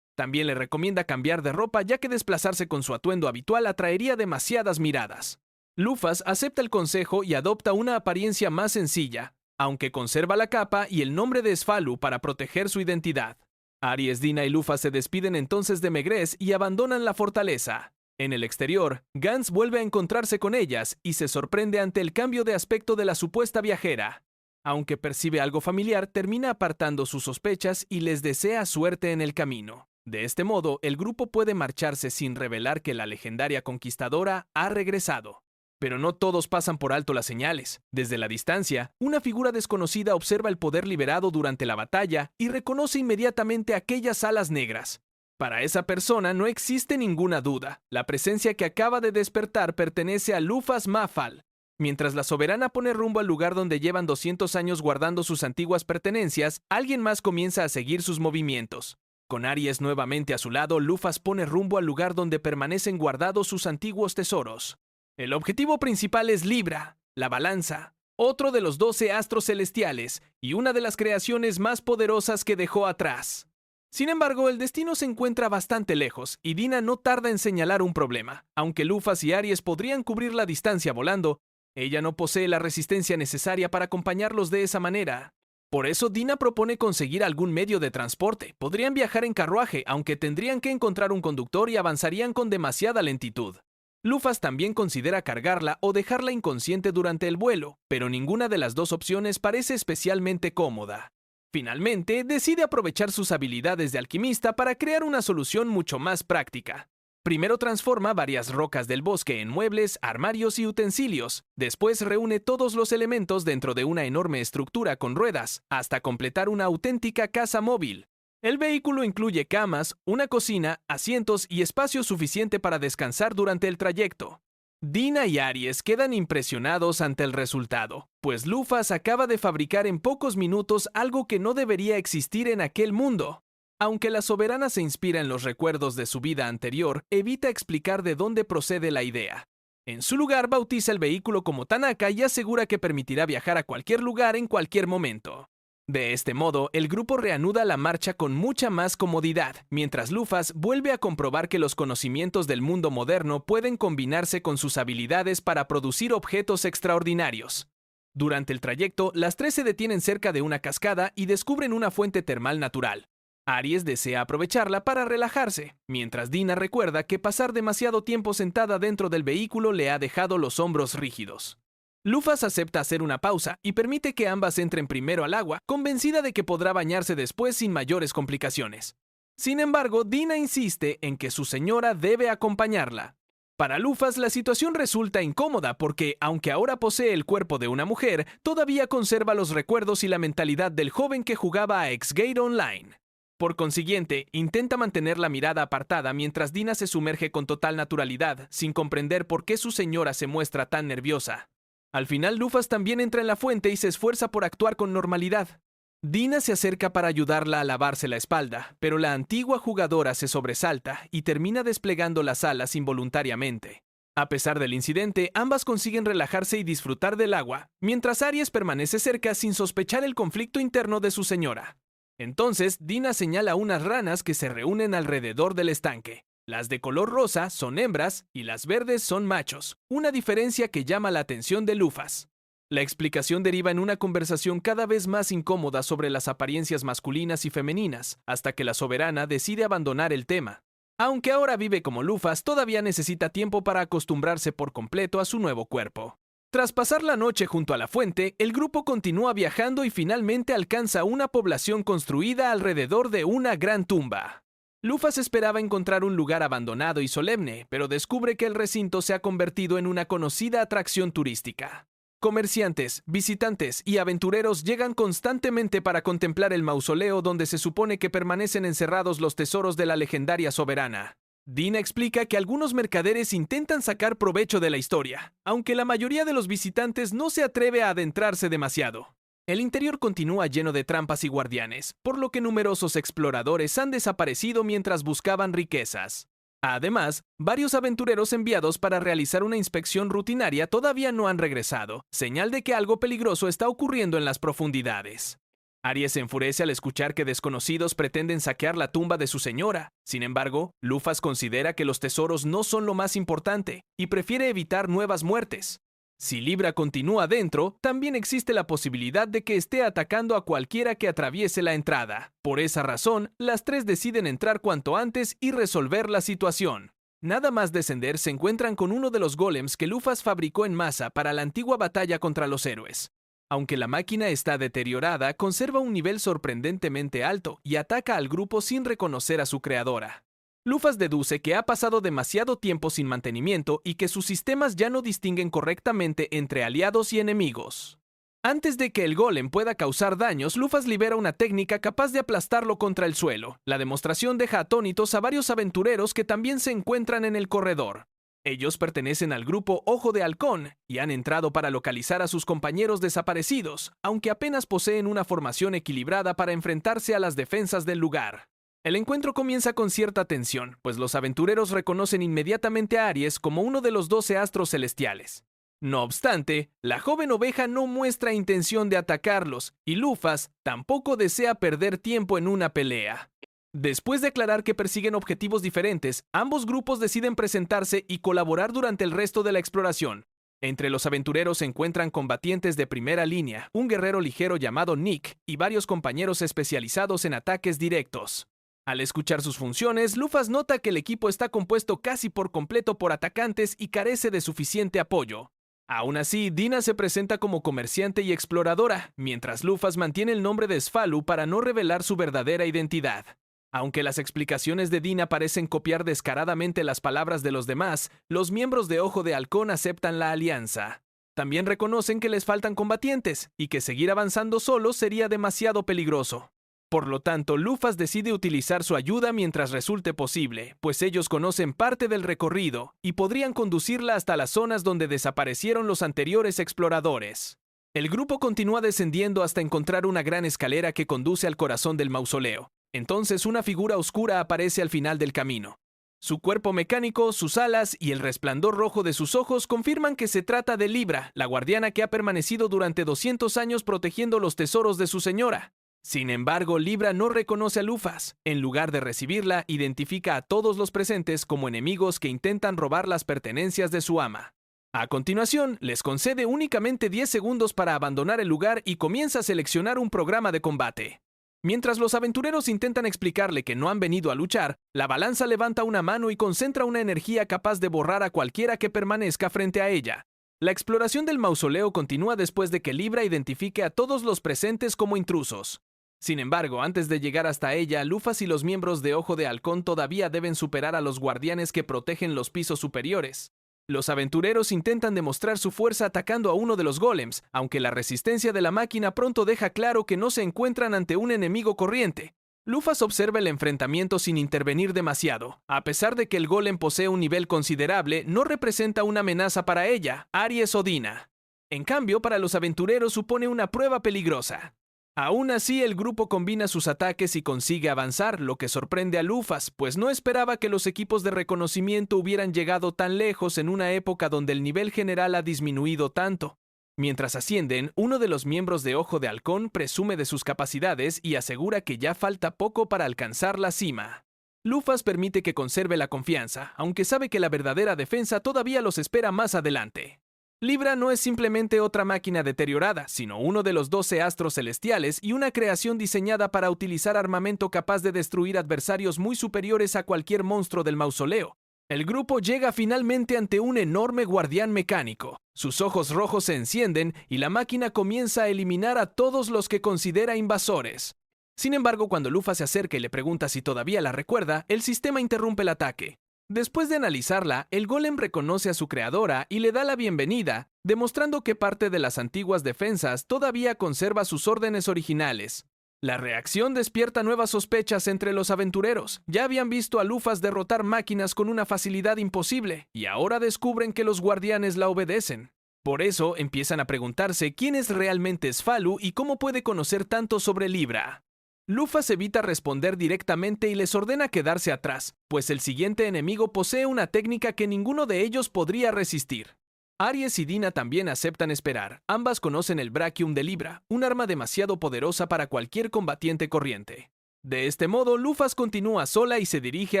También le recomienda cambiar de ropa, ya que desplazarse con su atuendo habitual atraería demasiadas miradas. Lufas acepta el consejo y adopta una apariencia más sencilla, aunque conserva la capa y el nombre de Sfalu para proteger su identidad. Aries, Dina y Lufas se despiden entonces de Megrez y abandonan la fortaleza. En el exterior, Gantz vuelve a encontrarse con ellas y se sorprende ante el cambio de aspecto de la supuesta viajera. Aunque percibe algo familiar, termina apartando sus sospechas y les desea suerte en el camino. De este modo, el grupo puede marcharse sin revelar que la legendaria conquistadora ha regresado. Pero no todos pasan por alto las señales. Desde la distancia, una figura desconocida observa el poder liberado durante la batalla y reconoce inmediatamente aquellas alas negras. Para esa persona no existe ninguna duda. La presencia que acaba de despertar pertenece a Lufas Mafal. Mientras la soberana pone rumbo al lugar donde llevan 200 años guardando sus antiguas pertenencias, alguien más comienza a seguir sus movimientos. Con Aries nuevamente a su lado, Lufas pone rumbo al lugar donde permanecen guardados sus antiguos tesoros. El objetivo principal es Libra, la balanza, otro de los 12 astros celestiales y una de las creaciones más poderosas que dejó atrás. Sin embargo, el destino se encuentra bastante lejos y Dina no tarda en señalar un problema. Aunque Lufas y Aries podrían cubrir la distancia volando, ella no posee la resistencia necesaria para acompañarlos de esa manera. Por eso Dina propone conseguir algún medio de transporte. Podrían viajar en carruaje, aunque tendrían que encontrar un conductor y avanzarían con demasiada lentitud. Lufas también considera cargarla o dejarla inconsciente durante el vuelo, pero ninguna de las dos opciones parece especialmente cómoda. Finalmente, decide aprovechar sus habilidades de alquimista para crear una solución mucho más práctica. Primero transforma varias rocas del bosque en muebles, armarios y utensilios. Después reúne todos los elementos dentro de una enorme estructura con ruedas, hasta completar una auténtica casa móvil. El vehículo incluye camas, una cocina, asientos y espacio suficiente para descansar durante el trayecto. Dina y Aries quedan impresionados ante el resultado, pues Lufas acaba de fabricar en pocos minutos algo que no debería existir en aquel mundo. Aunque la soberana se inspira en los recuerdos de su vida anterior, evita explicar de dónde procede la idea. En su lugar, bautiza el vehículo como Tanaka y asegura que permitirá viajar a cualquier lugar en cualquier momento. De este modo, el grupo reanuda la marcha con mucha más comodidad, mientras Lufas vuelve a comprobar que los conocimientos del mundo moderno pueden combinarse con sus habilidades para producir objetos extraordinarios. Durante el trayecto, las tres se detienen cerca de una cascada y descubren una fuente termal natural. Aries desea aprovecharla para relajarse, mientras Dina recuerda que pasar demasiado tiempo sentada dentro del vehículo le ha dejado los hombros rígidos. Lufas acepta hacer una pausa y permite que ambas entren primero al agua, convencida de que podrá bañarse después sin mayores complicaciones. Sin embargo, Dina insiste en que su señora debe acompañarla. Para Lufas, la situación resulta incómoda porque, aunque ahora posee el cuerpo de una mujer, todavía conserva los recuerdos y la mentalidad del joven que jugaba a X-Gate Online. Por consiguiente, intenta mantener la mirada apartada mientras Dina se sumerge con total naturalidad, sin comprender por qué su señora se muestra tan nerviosa. Al final, Lufas también entra en la fuente y se esfuerza por actuar con normalidad. Dina se acerca para ayudarla a lavarse la espalda, pero la antigua jugadora se sobresalta y termina desplegando las alas involuntariamente. A pesar del incidente, ambas consiguen relajarse y disfrutar del agua, mientras Aries permanece cerca sin sospechar el conflicto interno de su señora. Entonces, Dina señala unas ranas que se reúnen alrededor del estanque. Las de color rosa son hembras y las verdes son machos, una diferencia que llama la atención de Lufas. La explicación deriva en una conversación cada vez más incómoda sobre las apariencias masculinas y femeninas, hasta que la soberana decide abandonar el tema. Aunque ahora vive como Lufas, todavía necesita tiempo para acostumbrarse por completo a su nuevo cuerpo. Tras pasar la noche junto a la fuente, el grupo continúa viajando y finalmente alcanza una población construida alrededor de una gran tumba. Lufas esperaba encontrar un lugar abandonado y solemne, pero descubre que el recinto se ha convertido en una conocida atracción turística. Comerciantes, visitantes y aventureros llegan constantemente para contemplar el mausoleo donde se supone que permanecen encerrados los tesoros de la legendaria soberana. Dina explica que algunos mercaderes intentan sacar provecho de la historia, aunque la mayoría de los visitantes no se atreve a adentrarse demasiado. El interior continúa lleno de trampas y guardianes, por lo que numerosos exploradores han desaparecido mientras buscaban riquezas. Además, varios aventureros enviados para realizar una inspección rutinaria todavía no han regresado, señal de que algo peligroso está ocurriendo en las profundidades. Aries se enfurece al escuchar que desconocidos pretenden saquear la tumba de su señora. Sin embargo, Lufas considera que los tesoros no son lo más importante y prefiere evitar nuevas muertes. Si Libra continúa dentro, también existe la posibilidad de que esté atacando a cualquiera que atraviese la entrada. Por esa razón, las tres deciden entrar cuanto antes y resolver la situación. Nada más descender se encuentran con uno de los golems que Lufas fabricó en masa para la antigua batalla contra los héroes. Aunque la máquina está deteriorada, conserva un nivel sorprendentemente alto y ataca al grupo sin reconocer a su creadora. Lufas deduce que ha pasado demasiado tiempo sin mantenimiento y que sus sistemas ya no distinguen correctamente entre aliados y enemigos. Antes de que el golem pueda causar daños, Lufas libera una técnica capaz de aplastarlo contra el suelo. La demostración deja atónitos a varios aventureros que también se encuentran en el corredor. Ellos pertenecen al grupo Ojo de Halcón y han entrado para localizar a sus compañeros desaparecidos, aunque apenas poseen una formación equilibrada para enfrentarse a las defensas del lugar. El encuentro comienza con cierta tensión, pues los aventureros reconocen inmediatamente a Aries como uno de los 12 astros celestiales. No obstante, la joven oveja no muestra intención de atacarlos, y Lufas tampoco desea perder tiempo en una pelea. Después de aclarar que persiguen objetivos diferentes, ambos grupos deciden presentarse y colaborar durante el resto de la exploración. Entre los aventureros se encuentran combatientes de primera línea, un guerrero ligero llamado Nick y varios compañeros especializados en ataques directos. Al escuchar sus funciones, Lufas nota que el equipo está compuesto casi por completo por atacantes y carece de suficiente apoyo. Aún así, Dina se presenta como comerciante y exploradora, mientras Lufas mantiene el nombre de Sfalu para no revelar su verdadera identidad. Aunque las explicaciones de Dina parecen copiar descaradamente las palabras de los demás, los miembros de Ojo de Halcón aceptan la alianza. También reconocen que les faltan combatientes y que seguir avanzando solos sería demasiado peligroso. Por lo tanto, Lufas decide utilizar su ayuda mientras resulte posible, pues ellos conocen parte del recorrido y podrían conducirla hasta las zonas donde desaparecieron los anteriores exploradores. El grupo continúa descendiendo hasta encontrar una gran escalera que conduce al corazón del mausoleo. Entonces una figura oscura aparece al final del camino. Su cuerpo mecánico, sus alas y el resplandor rojo de sus ojos confirman que se trata de Libra, la guardiana que ha permanecido durante 200 años protegiendo los tesoros de su señora. Sin embargo, Libra no reconoce a Lufas. En lugar de recibirla, identifica a todos los presentes como enemigos que intentan robar las pertenencias de su ama. A continuación, les concede únicamente 10 segundos para abandonar el lugar y comienza a seleccionar un programa de combate. Mientras los aventureros intentan explicarle que no han venido a luchar, la balanza levanta una mano y concentra una energía capaz de borrar a cualquiera que permanezca frente a ella. La exploración del mausoleo continúa después de que Libra identifique a todos los presentes como intrusos. Sin embargo, antes de llegar hasta ella, Lufas y los miembros de Ojo de Halcón todavía deben superar a los guardianes que protegen los pisos superiores. Los aventureros intentan demostrar su fuerza atacando a uno de los golems, aunque la resistencia de la máquina pronto deja claro que no se encuentran ante un enemigo corriente. Lufas observa el enfrentamiento sin intervenir demasiado. A pesar de que el golem posee un nivel considerable, no representa una amenaza para ella, Aries o Dina. En cambio, para los aventureros supone una prueba peligrosa. Aún así, el grupo combina sus ataques y consigue avanzar, lo que sorprende a Lufas, pues no esperaba que los equipos de reconocimiento hubieran llegado tan lejos en una época donde el nivel general ha disminuido tanto. Mientras ascienden, uno de los miembros de Ojo de Halcón presume de sus capacidades y asegura que ya falta poco para alcanzar la cima. Lufas permite que conserve la confianza, aunque sabe que la verdadera defensa todavía los espera más adelante. Libra no es simplemente otra máquina deteriorada, sino uno de los 12 astros celestiales y una creación diseñada para utilizar armamento capaz de destruir adversarios muy superiores a cualquier monstruo del mausoleo. El grupo llega finalmente ante un enorme guardián mecánico. Sus ojos rojos se encienden y la máquina comienza a eliminar a todos los que considera invasores. Sin embargo, cuando Lufas se acerca y le pregunta si todavía la recuerda, el sistema interrumpe el ataque. Después de analizarla, el golem reconoce a su creadora y le da la bienvenida, demostrando que parte de las antiguas defensas todavía conserva sus órdenes originales. La reacción despierta nuevas sospechas entre los aventureros. Ya habían visto a Lufas derrotar máquinas con una facilidad imposible, y ahora descubren que los guardianes la obedecen. Por eso empiezan a preguntarse quién es realmente Sfalu y cómo puede conocer tanto sobre Libra. Lufas evita responder directamente y les ordena quedarse atrás, pues el siguiente enemigo posee una técnica que ninguno de ellos podría resistir. Aries y Dina también aceptan esperar. Ambas conocen el Brachium de Libra, un arma demasiado poderosa para cualquier combatiente corriente. De este modo, Lufas continúa sola y se dirige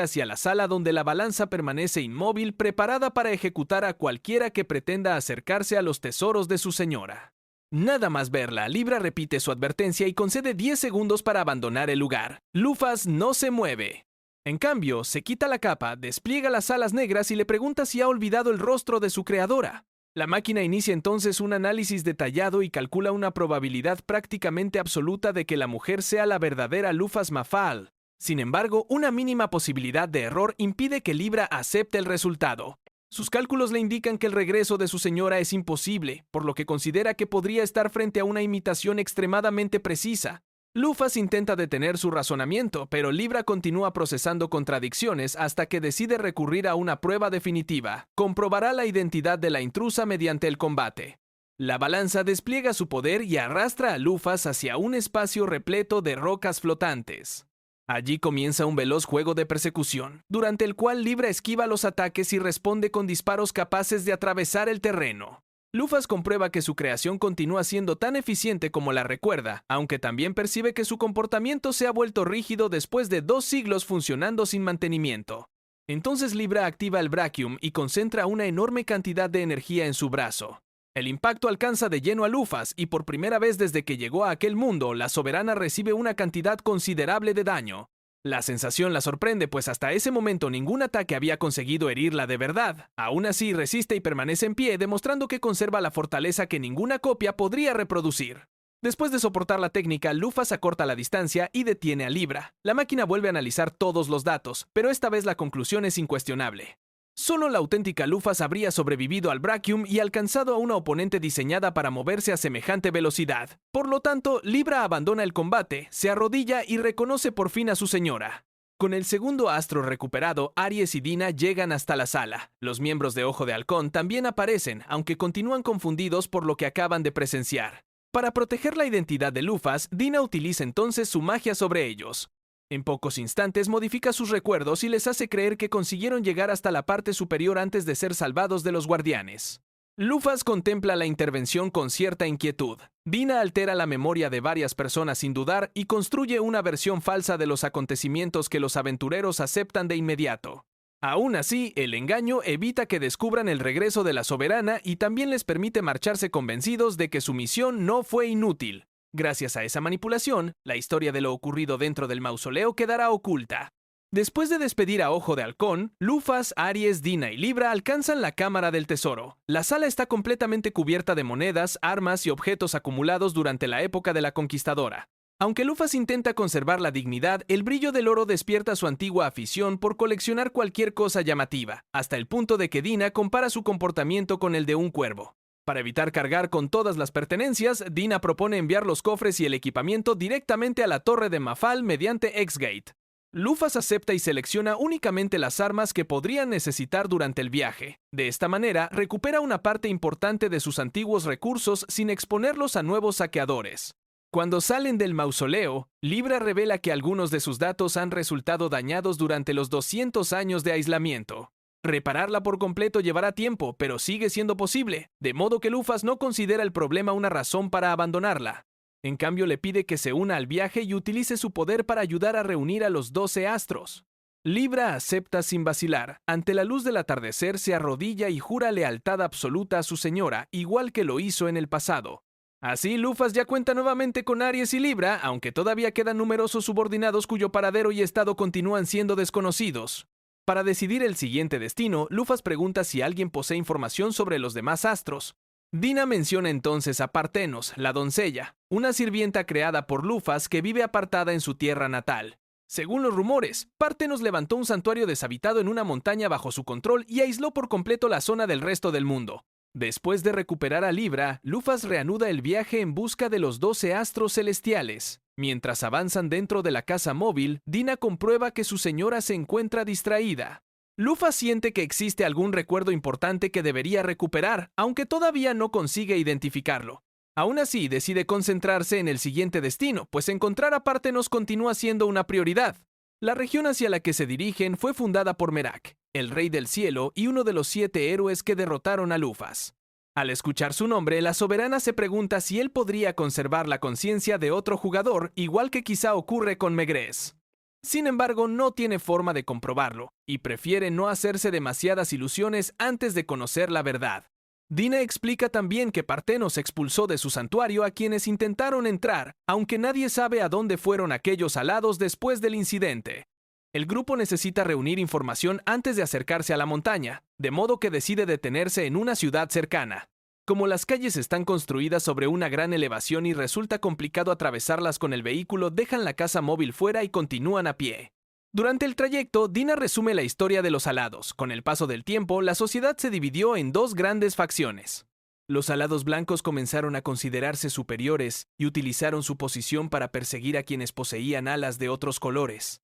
hacia la sala donde la balanza permanece inmóvil, preparada para ejecutar a cualquiera que pretenda acercarse a los tesoros de su señora. Nada más verla, Libra repite su advertencia y concede 10 segundos para abandonar el lugar. Lufas no se mueve. En cambio, se quita la capa, despliega las alas negras y le pregunta si ha olvidado el rostro de su creadora. La máquina inicia entonces un análisis detallado y calcula una probabilidad prácticamente absoluta de que la mujer sea la verdadera Lufas Mafal. Sin embargo, una mínima posibilidad de error impide que Libra acepte el resultado. Sus cálculos le indican que el regreso de su señora es imposible, por lo que considera que podría estar frente a una imitación extremadamente precisa. Lufas intenta detener su razonamiento, pero Libra continúa procesando contradicciones hasta que decide recurrir a una prueba definitiva. Comprobará la identidad de la intrusa mediante el combate. La balanza despliega su poder y arrastra a Lufas hacia un espacio repleto de rocas flotantes. Allí comienza un veloz juego de persecución, durante el cual Libra esquiva los ataques y responde con disparos capaces de atravesar el terreno. Lufas comprueba que su creación continúa siendo tan eficiente como la recuerda, aunque también percibe que su comportamiento se ha vuelto rígido después de 2 siglos funcionando sin mantenimiento. Entonces Libra activa el Brachium y concentra una enorme cantidad de energía en su brazo. El impacto alcanza de lleno a Lufas y por primera vez desde que llegó a aquel mundo, la soberana recibe una cantidad considerable de daño. La sensación la sorprende, pues hasta ese momento ningún ataque había conseguido herirla de verdad. Aún así resiste y permanece en pie, demostrando que conserva la fortaleza que ninguna copia podría reproducir. Después de soportar la técnica, Lufas acorta la distancia y detiene a Libra. La máquina vuelve a analizar todos los datos, pero esta vez la conclusión es incuestionable. Solo la auténtica Lufas habría sobrevivido al Brachium y alcanzado a una oponente diseñada para moverse a semejante velocidad. Por lo tanto, Libra abandona el combate, se arrodilla y reconoce por fin a su señora. Con el segundo astro recuperado, Aries y Dina llegan hasta la sala. Los miembros de Ojo de Halcón también aparecen, aunque continúan confundidos por lo que acaban de presenciar. Para proteger la identidad de Lufas, Dina utiliza entonces su magia sobre ellos. En pocos instantes modifica sus recuerdos y les hace creer que consiguieron llegar hasta la parte superior antes de ser salvados de los guardianes. Lufas contempla la intervención con cierta inquietud. Dina altera la memoria de varias personas sin dudar y construye una versión falsa de los acontecimientos que los aventureros aceptan de inmediato. Aún así, el engaño evita que descubran el regreso de la soberana y también les permite marcharse convencidos de que su misión no fue inútil. Gracias a esa manipulación, la historia de lo ocurrido dentro del mausoleo quedará oculta. Después de despedir a Ojo de Halcón, Lufas, Aries, Dina y Libra alcanzan la Cámara del Tesoro. La sala está completamente cubierta de monedas, armas y objetos acumulados durante la época de la Conquistadora. Aunque Lufas intenta conservar la dignidad, el brillo del oro despierta su antigua afición por coleccionar cualquier cosa llamativa, hasta el punto de que Dina compara su comportamiento con el de un cuervo. Para evitar cargar con todas las pertenencias, Dina propone enviar los cofres y el equipamiento directamente a la Torre de Mafal mediante X-Gate. Lufas acepta y selecciona únicamente las armas que podrían necesitar durante el viaje. De esta manera, recupera una parte importante de sus antiguos recursos sin exponerlos a nuevos saqueadores. Cuando salen del mausoleo, Libra revela que algunos de sus datos han resultado dañados durante los 200 años de aislamiento. Repararla por completo llevará tiempo, pero sigue siendo posible, de modo que Lufas no considera el problema una razón para abandonarla. En cambio, le pide que se una al viaje y utilice su poder para ayudar a reunir a los 12 astros. Libra acepta sin vacilar. Ante la luz del atardecer se arrodilla y jura lealtad absoluta a su señora, igual que lo hizo en el pasado. Así, Lufas ya cuenta nuevamente con Aries y Libra, aunque todavía quedan numerosos subordinados cuyo paradero y estado continúan siendo desconocidos. Para decidir el siguiente destino, Lufas pregunta si alguien posee información sobre los demás astros. Dina menciona entonces a Partenos, la doncella, una sirvienta creada por Lufas que vive apartada en su tierra natal. Según los rumores, Partenos levantó un santuario deshabitado en una montaña bajo su control y aisló por completo la zona del resto del mundo. Después de recuperar a Libra, Lufas reanuda el viaje en busca de los 12 astros celestiales. Mientras avanzan dentro de la casa móvil, Dina comprueba que su señora se encuentra distraída. Lufas siente que existe algún recuerdo importante que debería recuperar, aunque todavía no consigue identificarlo. Aún así, decide concentrarse en el siguiente destino, pues encontrar a Partenos continúa siendo una prioridad. La región hacia la que se dirigen fue fundada por Merak, el rey del cielo y uno de los 7 héroes que derrotaron a Lufas. Al escuchar su nombre, la soberana se pregunta si él podría conservar la conciencia de otro jugador, igual que quizá ocurre con Megrez. Sin embargo, no tiene forma de comprobarlo, y prefiere no hacerse demasiadas ilusiones antes de conocer la verdad. Dina explica también que Partenos expulsó de su santuario a quienes intentaron entrar, aunque nadie sabe a dónde fueron aquellos alados después del incidente. El grupo necesita reunir información antes de acercarse a la montaña, de modo que decide detenerse en una ciudad cercana. Como las calles están construidas sobre una gran elevación y resulta complicado atravesarlas con el vehículo, dejan la casa móvil fuera y continúan a pie. Durante el trayecto, Dina resume la historia de los alados. Con el paso del tiempo, la sociedad se dividió en dos grandes facciones. Los alados blancos comenzaron a considerarse superiores y utilizaron su posición para perseguir a quienes poseían alas de otros colores.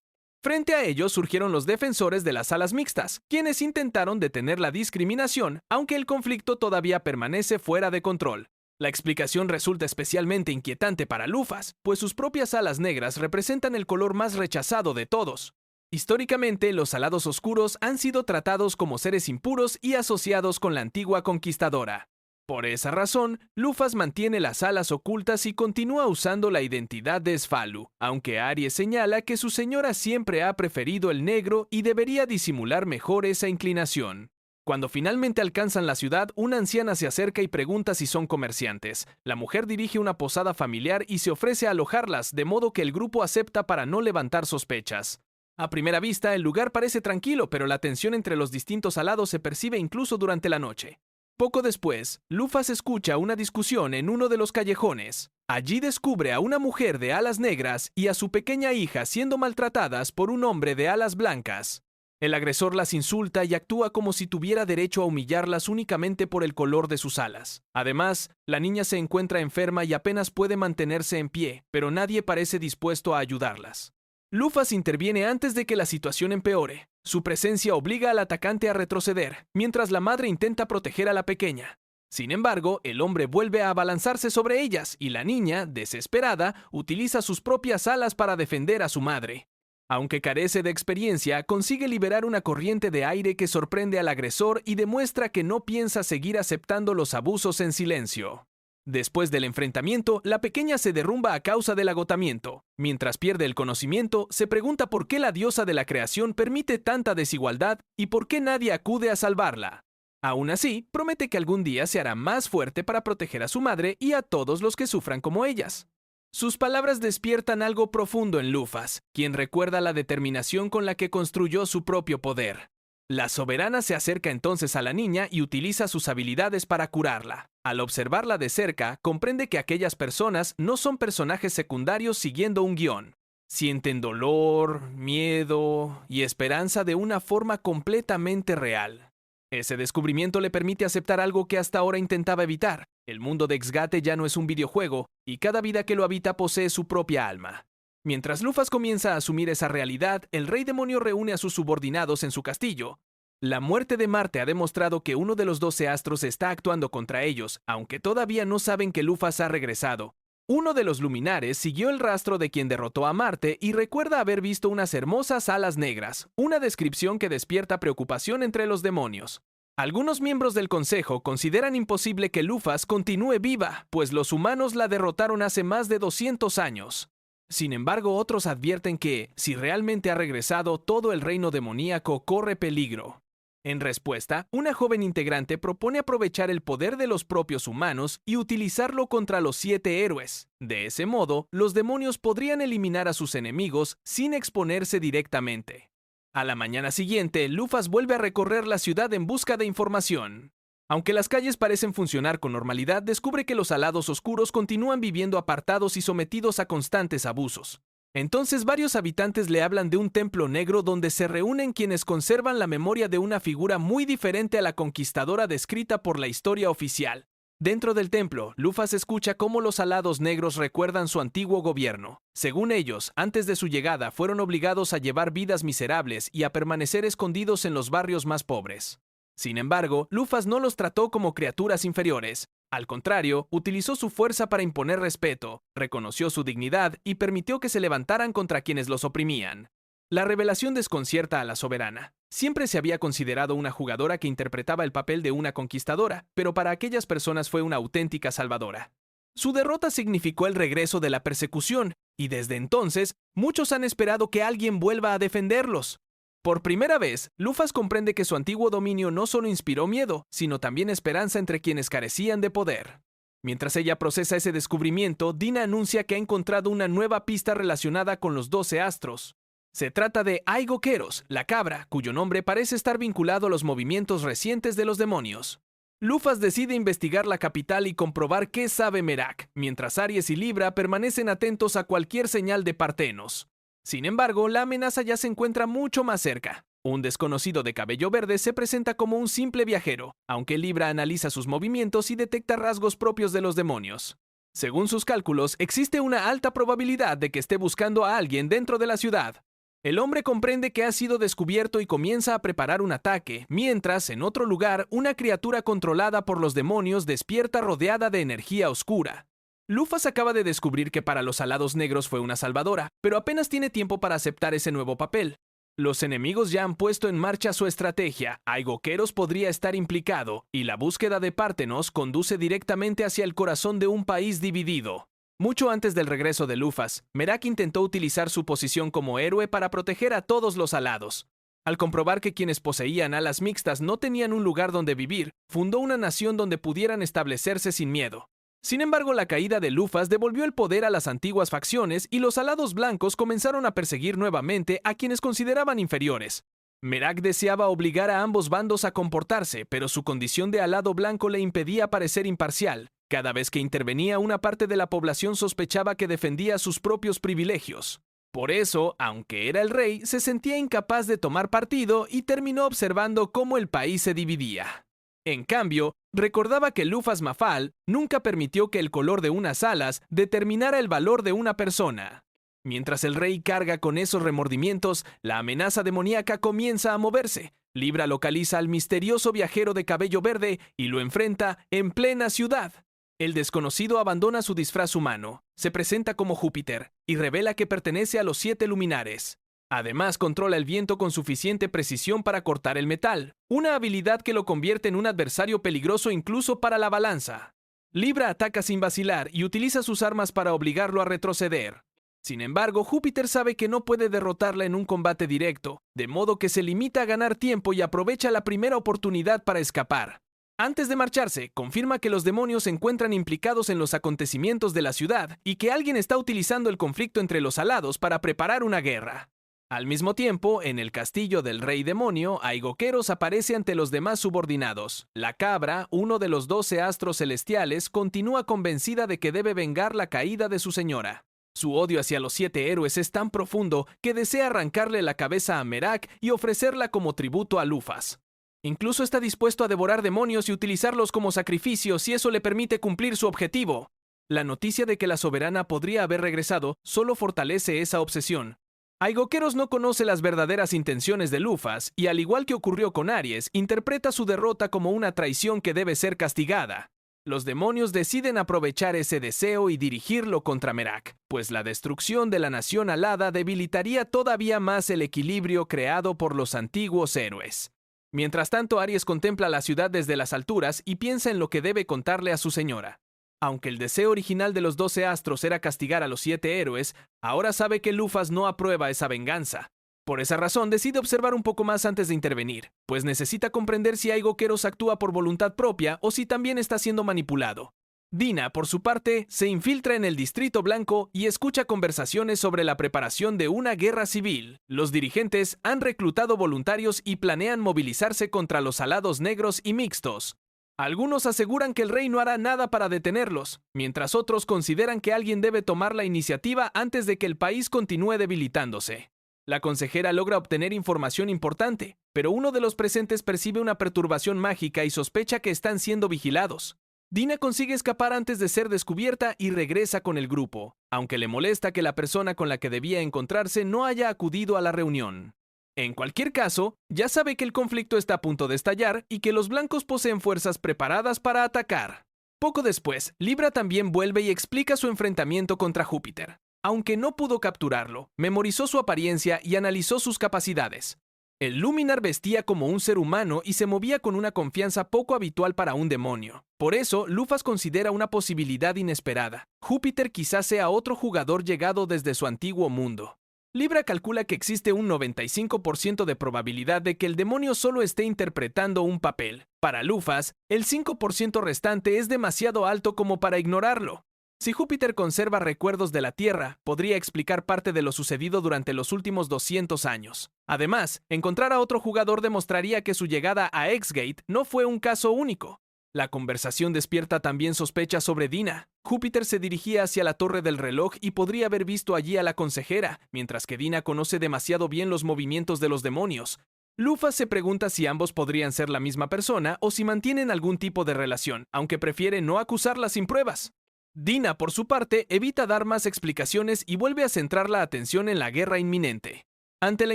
Frente a ellos surgieron los defensores de las alas mixtas, quienes intentaron detener la discriminación, aunque el conflicto todavía permanece fuera de control. La explicación resulta especialmente inquietante para Lufas, pues sus propias alas negras representan el color más rechazado de todos. Históricamente, los alados oscuros han sido tratados como seres impuros y asociados con la antigua conquistadora. Por esa razón, Lufas mantiene las alas ocultas y continúa usando la identidad de Sfalu, aunque Aries señala que su señora siempre ha preferido el negro y debería disimular mejor esa inclinación. Cuando finalmente alcanzan la ciudad, una anciana se acerca y pregunta si son comerciantes. La mujer dirige una posada familiar y se ofrece a alojarlas, de modo que el grupo acepta para no levantar sospechas. A primera vista, el lugar parece tranquilo, pero la tensión entre los distintos alados se percibe incluso durante la noche. Poco después, Lufas escucha una discusión en uno de los callejones. Allí descubre a una mujer de alas negras y a su pequeña hija siendo maltratadas por un hombre de alas blancas. El agresor las insulta y actúa como si tuviera derecho a humillarlas únicamente por el color de sus alas. Además, la niña se encuentra enferma y apenas puede mantenerse en pie, pero nadie parece dispuesto a ayudarlas. Lufas interviene antes de que la situación empeore. Su presencia obliga al atacante a retroceder, mientras la madre intenta proteger a la pequeña. Sin embargo, el hombre vuelve a abalanzarse sobre ellas y la niña, desesperada, utiliza sus propias alas para defender a su madre. Aunque carece de experiencia, consigue liberar una corriente de aire que sorprende al agresor y demuestra que no piensa seguir aceptando los abusos en silencio. Después del enfrentamiento, la pequeña se derrumba a causa del agotamiento. Mientras pierde el conocimiento, se pregunta por qué la diosa de la creación permite tanta desigualdad y por qué nadie acude a salvarla. Aún así, promete que algún día se hará más fuerte para proteger a su madre y a todos los que sufran como ellas. Sus palabras despiertan algo profundo en Lufas, quien recuerda la determinación con la que construyó su propio poder. La soberana se acerca entonces a la niña y utiliza sus habilidades para curarla. Al observarla de cerca, comprende que aquellas personas no son personajes secundarios siguiendo un guión. Sienten dolor, miedo y esperanza de una forma completamente real. Ese descubrimiento le permite aceptar algo que hasta ahora intentaba evitar. El mundo de Xgate ya no es un videojuego, y cada vida que lo habita posee su propia alma. Mientras Lufas comienza a asumir esa realidad, el rey demonio reúne a sus subordinados en su castillo. La muerte de Marte ha demostrado que uno de los 12 astros está actuando contra ellos, aunque todavía no saben que Lufas ha regresado. Uno de los luminares siguió el rastro de quien derrotó a Marte y recuerda haber visto unas hermosas alas negras, una descripción que despierta preocupación entre los demonios. Algunos miembros del consejo consideran imposible que Lufas continúe viva, pues los humanos la derrotaron hace más de 200 años. Sin embargo, otros advierten que, si realmente ha regresado, todo el reino demoníaco corre peligro. En respuesta, una joven integrante propone aprovechar el poder de los propios humanos y utilizarlo contra los 7 héroes. De ese modo, los demonios podrían eliminar a sus enemigos sin exponerse directamente. A la mañana siguiente, Lufas vuelve a recorrer la ciudad en busca de información. Aunque las calles parecen funcionar con normalidad, descubre que los alados oscuros continúan viviendo apartados y sometidos a constantes abusos. Entonces varios habitantes le hablan de un templo negro donde se reúnen quienes conservan la memoria de una figura muy diferente a la conquistadora descrita por la historia oficial. Dentro del templo, Lufas escucha cómo los alados negros recuerdan su antiguo gobierno. Según ellos, antes de su llegada fueron obligados a llevar vidas miserables y a permanecer escondidos en los barrios más pobres. Sin embargo, Lufas no los trató como criaturas inferiores. Al contrario, utilizó su fuerza para imponer respeto, reconoció su dignidad y permitió que se levantaran contra quienes los oprimían. La revelación desconcierta a la soberana. Siempre se había considerado una jugadora que interpretaba el papel de una conquistadora, pero para aquellas personas fue una auténtica salvadora. Su derrota significó el regreso de la persecución, y desde entonces, muchos han esperado que alguien vuelva a defenderlos. Por primera vez, Lufas comprende que su antiguo dominio no solo inspiró miedo, sino también esperanza entre quienes carecían de poder. Mientras ella procesa ese descubrimiento, Dina anuncia que ha encontrado una nueva pista relacionada con los 12 astros. Se trata de Aigo Keros, la cabra, cuyo nombre parece estar vinculado a los movimientos recientes de los demonios. Lufas decide investigar la capital y comprobar qué sabe Merak, mientras Aries y Libra permanecen atentos a cualquier señal de Partenos. Sin embargo, la amenaza ya se encuentra mucho más cerca. Un desconocido de cabello verde se presenta como un simple viajero, aunque Libra analiza sus movimientos y detecta rasgos propios de los demonios. Según sus cálculos, existe una alta probabilidad de que esté buscando a alguien dentro de la ciudad. El hombre comprende que ha sido descubierto y comienza a preparar un ataque, mientras, en otro lugar, una criatura controlada por los demonios despierta rodeada de energía oscura. Lufas acaba de descubrir que para los alados negros fue una salvadora, pero apenas tiene tiempo para aceptar ese nuevo papel. Los enemigos ya han puesto en marcha su estrategia, Aigo Keros podría estar implicado, y la búsqueda de Partenos conduce directamente hacia el corazón de un país dividido. Mucho antes del regreso de Lufas, Merak intentó utilizar su posición como héroe para proteger a todos los alados. Al comprobar que quienes poseían alas mixtas no tenían un lugar donde vivir, fundó una nación donde pudieran establecerse sin miedo. Sin embargo, la caída de Lufas devolvió el poder a las antiguas facciones y los alados blancos comenzaron a perseguir nuevamente a quienes consideraban inferiores. Merak deseaba obligar a ambos bandos a comportarse, pero su condición de alado blanco le impedía parecer imparcial. Cada vez que intervenía, una parte de la población sospechaba que defendía sus propios privilegios. Por eso, aunque era el rey, se sentía incapaz de tomar partido y terminó observando cómo el país se dividía. En cambio, recordaba que Lufas Mafal nunca permitió que el color de unas alas determinara el valor de una persona. Mientras el rey carga con esos remordimientos, la amenaza demoníaca comienza a moverse. Libra localiza al misterioso viajero de cabello verde y lo enfrenta en plena ciudad. El desconocido abandona su disfraz humano, se presenta como Júpiter y revela que pertenece a los 7 luminares. Además, controla el viento con suficiente precisión para cortar el metal, una habilidad que lo convierte en un adversario peligroso incluso para la balanza. Libra ataca sin vacilar y utiliza sus armas para obligarlo a retroceder. Sin embargo, Júpiter sabe que no puede derrotarla en un combate directo, de modo que se limita a ganar tiempo y aprovecha la primera oportunidad para escapar. Antes de marcharse, confirma que los demonios se encuentran implicados en los acontecimientos de la ciudad y que alguien está utilizando el conflicto entre los alados para preparar una guerra. Al mismo tiempo, en el castillo del rey demonio, Aigokeros aparece ante los demás subordinados. La cabra, uno de los 12 astros celestiales, continúa convencida de que debe vengar la caída de su señora. Su odio hacia los 7 héroes es tan profundo que desea arrancarle la cabeza a Merak y ofrecerla como tributo a Lufas. Incluso está dispuesto a devorar demonios y utilizarlos como sacrificio si eso le permite cumplir su objetivo. La noticia de que la soberana podría haber regresado solo fortalece esa obsesión. Aigokeros no conoce las verdaderas intenciones de Lufas y, al igual que ocurrió con Aries, interpreta su derrota como una traición que debe ser castigada. Los demonios deciden aprovechar ese deseo y dirigirlo contra Merak, pues la destrucción de la nación alada debilitaría todavía más el equilibrio creado por los antiguos héroes. Mientras tanto, Aries contempla la ciudad desde las alturas y piensa en lo que debe contarle a su señora. Aunque el deseo original de los 12 astros era castigar a los 7 héroes, ahora sabe que Lufas no aprueba esa venganza. Por esa razón, decide observar un poco más antes de intervenir, pues necesita comprender si Aigokeros actúa por voluntad propia o si también está siendo manipulado. Dina, por su parte, se infiltra en el Distrito Blanco y escucha conversaciones sobre la preparación de una guerra civil. Los dirigentes han reclutado voluntarios y planean movilizarse contra los alados negros y mixtos. Algunos aseguran que el rey no hará nada para detenerlos, mientras otros consideran que alguien debe tomar la iniciativa antes de que el país continúe debilitándose. La consejera logra obtener información importante, pero uno de los presentes percibe una perturbación mágica y sospecha que están siendo vigilados. Dina consigue escapar antes de ser descubierta y regresa con el grupo, aunque le molesta que la persona con la que debía encontrarse no haya acudido a la reunión. En cualquier caso, ya sabe que el conflicto está a punto de estallar y que los blancos poseen fuerzas preparadas para atacar. Poco después, Libra también vuelve y explica su enfrentamiento contra Júpiter. Aunque no pudo capturarlo, memorizó su apariencia y analizó sus capacidades. El Luminar vestía como un ser humano y se movía con una confianza poco habitual para un demonio. Por eso, Lufas considera una posibilidad inesperada. Júpiter quizás sea otro jugador llegado desde su antiguo mundo. Libra calcula que existe un 95% de probabilidad de que el demonio solo esté interpretando un papel. Para Lufas, el 5% restante es demasiado alto como para ignorarlo. Si Júpiter conserva recuerdos de la Tierra, podría explicar parte de lo sucedido durante los últimos 200 años. Además, encontrar a otro jugador demostraría que su llegada a X-Gate no fue un caso único. La conversación despierta también sospechas sobre Dina. Júpiter se dirigía hacia la torre del reloj y podría haber visto allí a la consejera, mientras que Dina conoce demasiado bien los movimientos de los demonios. Lufas se pregunta si ambos podrían ser la misma persona o si mantienen algún tipo de relación, aunque prefiere no acusarla sin pruebas. Dina, por su parte, evita dar más explicaciones y vuelve a centrar la atención en la guerra inminente. Ante la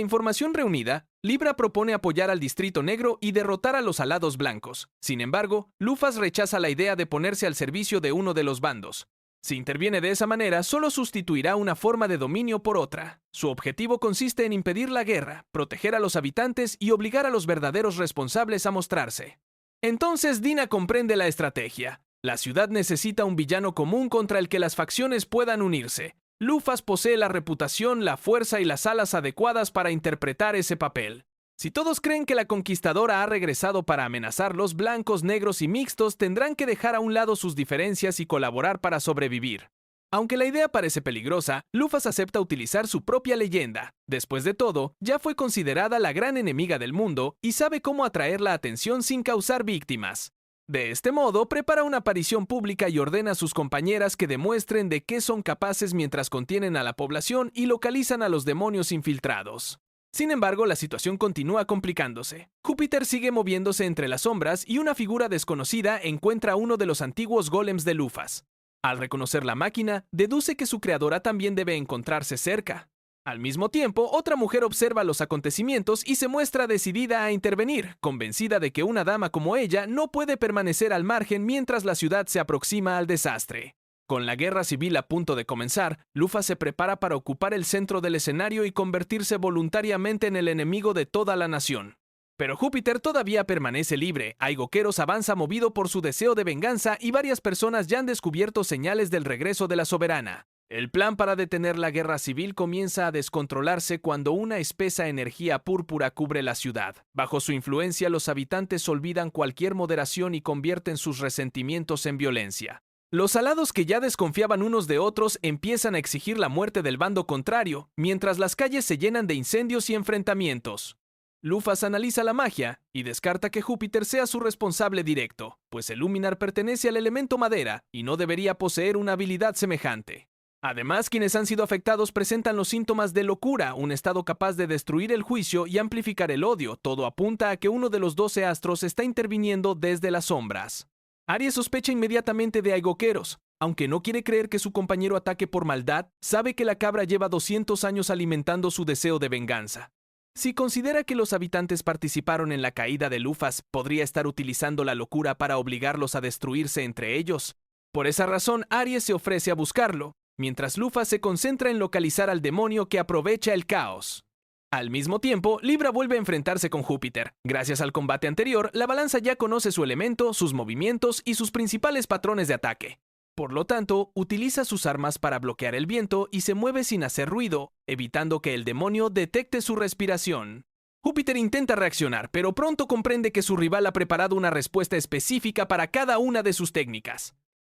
información reunida, Libra propone apoyar al Distrito Negro y derrotar a los alados blancos. Sin embargo, Lufas rechaza la idea de ponerse al servicio de uno de los bandos. Si interviene de esa manera, solo sustituirá una forma de dominio por otra. Su objetivo consiste en impedir la guerra, proteger a los habitantes y obligar a los verdaderos responsables a mostrarse. Entonces Dina comprende la estrategia. La ciudad necesita un villano común contra el que las facciones puedan unirse. Lufas posee la reputación, la fuerza y las alas adecuadas para interpretar ese papel. Si todos creen que la conquistadora ha regresado para amenazar, los blancos, negros y mixtos tendrán que dejar a un lado sus diferencias y colaborar para sobrevivir. Aunque la idea parece peligrosa, Lufas acepta utilizar su propia leyenda. Después de todo, ya fue considerada la gran enemiga del mundo y sabe cómo atraer la atención sin causar víctimas. De este modo, prepara una aparición pública y ordena a sus compañeras que demuestren de qué son capaces mientras contienen a la población y localizan a los demonios infiltrados. Sin embargo, la situación continúa complicándose. Júpiter sigue moviéndose entre las sombras y una figura desconocida encuentra a uno de los antiguos golems de Lufas. Al reconocer la máquina, deduce que su creadora también debe encontrarse cerca. Al mismo tiempo, otra mujer observa los acontecimientos y se muestra decidida a intervenir, convencida de que una dama como ella no puede permanecer al margen mientras la ciudad se aproxima al desastre. Con la guerra civil a punto de comenzar, Lufas se prepara para ocupar el centro del escenario y convertirse voluntariamente en el enemigo de toda la nación. Pero Júpiter todavía permanece libre. Aigokeros avanza movido por su deseo de venganza y varias personas ya han descubierto señales del regreso de la soberana. El plan para detener la guerra civil comienza a descontrolarse cuando una espesa energía púrpura cubre la ciudad. Bajo su influencia, los habitantes olvidan cualquier moderación y convierten sus resentimientos en violencia. Los alados, que ya desconfiaban unos de otros, empiezan a exigir la muerte del bando contrario, mientras las calles se llenan de incendios y enfrentamientos. Lufas analiza la magia y descarta que Júpiter sea su responsable directo, pues el Luminar pertenece al elemento madera y no debería poseer una habilidad semejante. Además, quienes han sido afectados presentan los síntomas de locura, un estado capaz de destruir el juicio y amplificar el odio. Todo apunta a que uno de los 12 astros está interviniendo desde las sombras. Aries sospecha inmediatamente de Aigoqueros. Aunque no quiere creer que su compañero ataque por maldad, sabe que la cabra lleva 200 años alimentando su deseo de venganza. Si considera que los habitantes participaron en la caída de Lufas, podría estar utilizando la locura para obligarlos a destruirse entre ellos. Por esa razón, Aries se ofrece a buscarlo, mientras Lufas se concentra en localizar al demonio que aprovecha el caos. Al mismo tiempo, Libra vuelve a enfrentarse con Júpiter. Gracias al combate anterior, la balanza ya conoce su elemento, sus movimientos y sus principales patrones de ataque. Por lo tanto, utiliza sus armas para bloquear el viento y se mueve sin hacer ruido, evitando que el demonio detecte su respiración. Júpiter intenta reaccionar, pero pronto comprende que su rival ha preparado una respuesta específica para cada una de sus técnicas.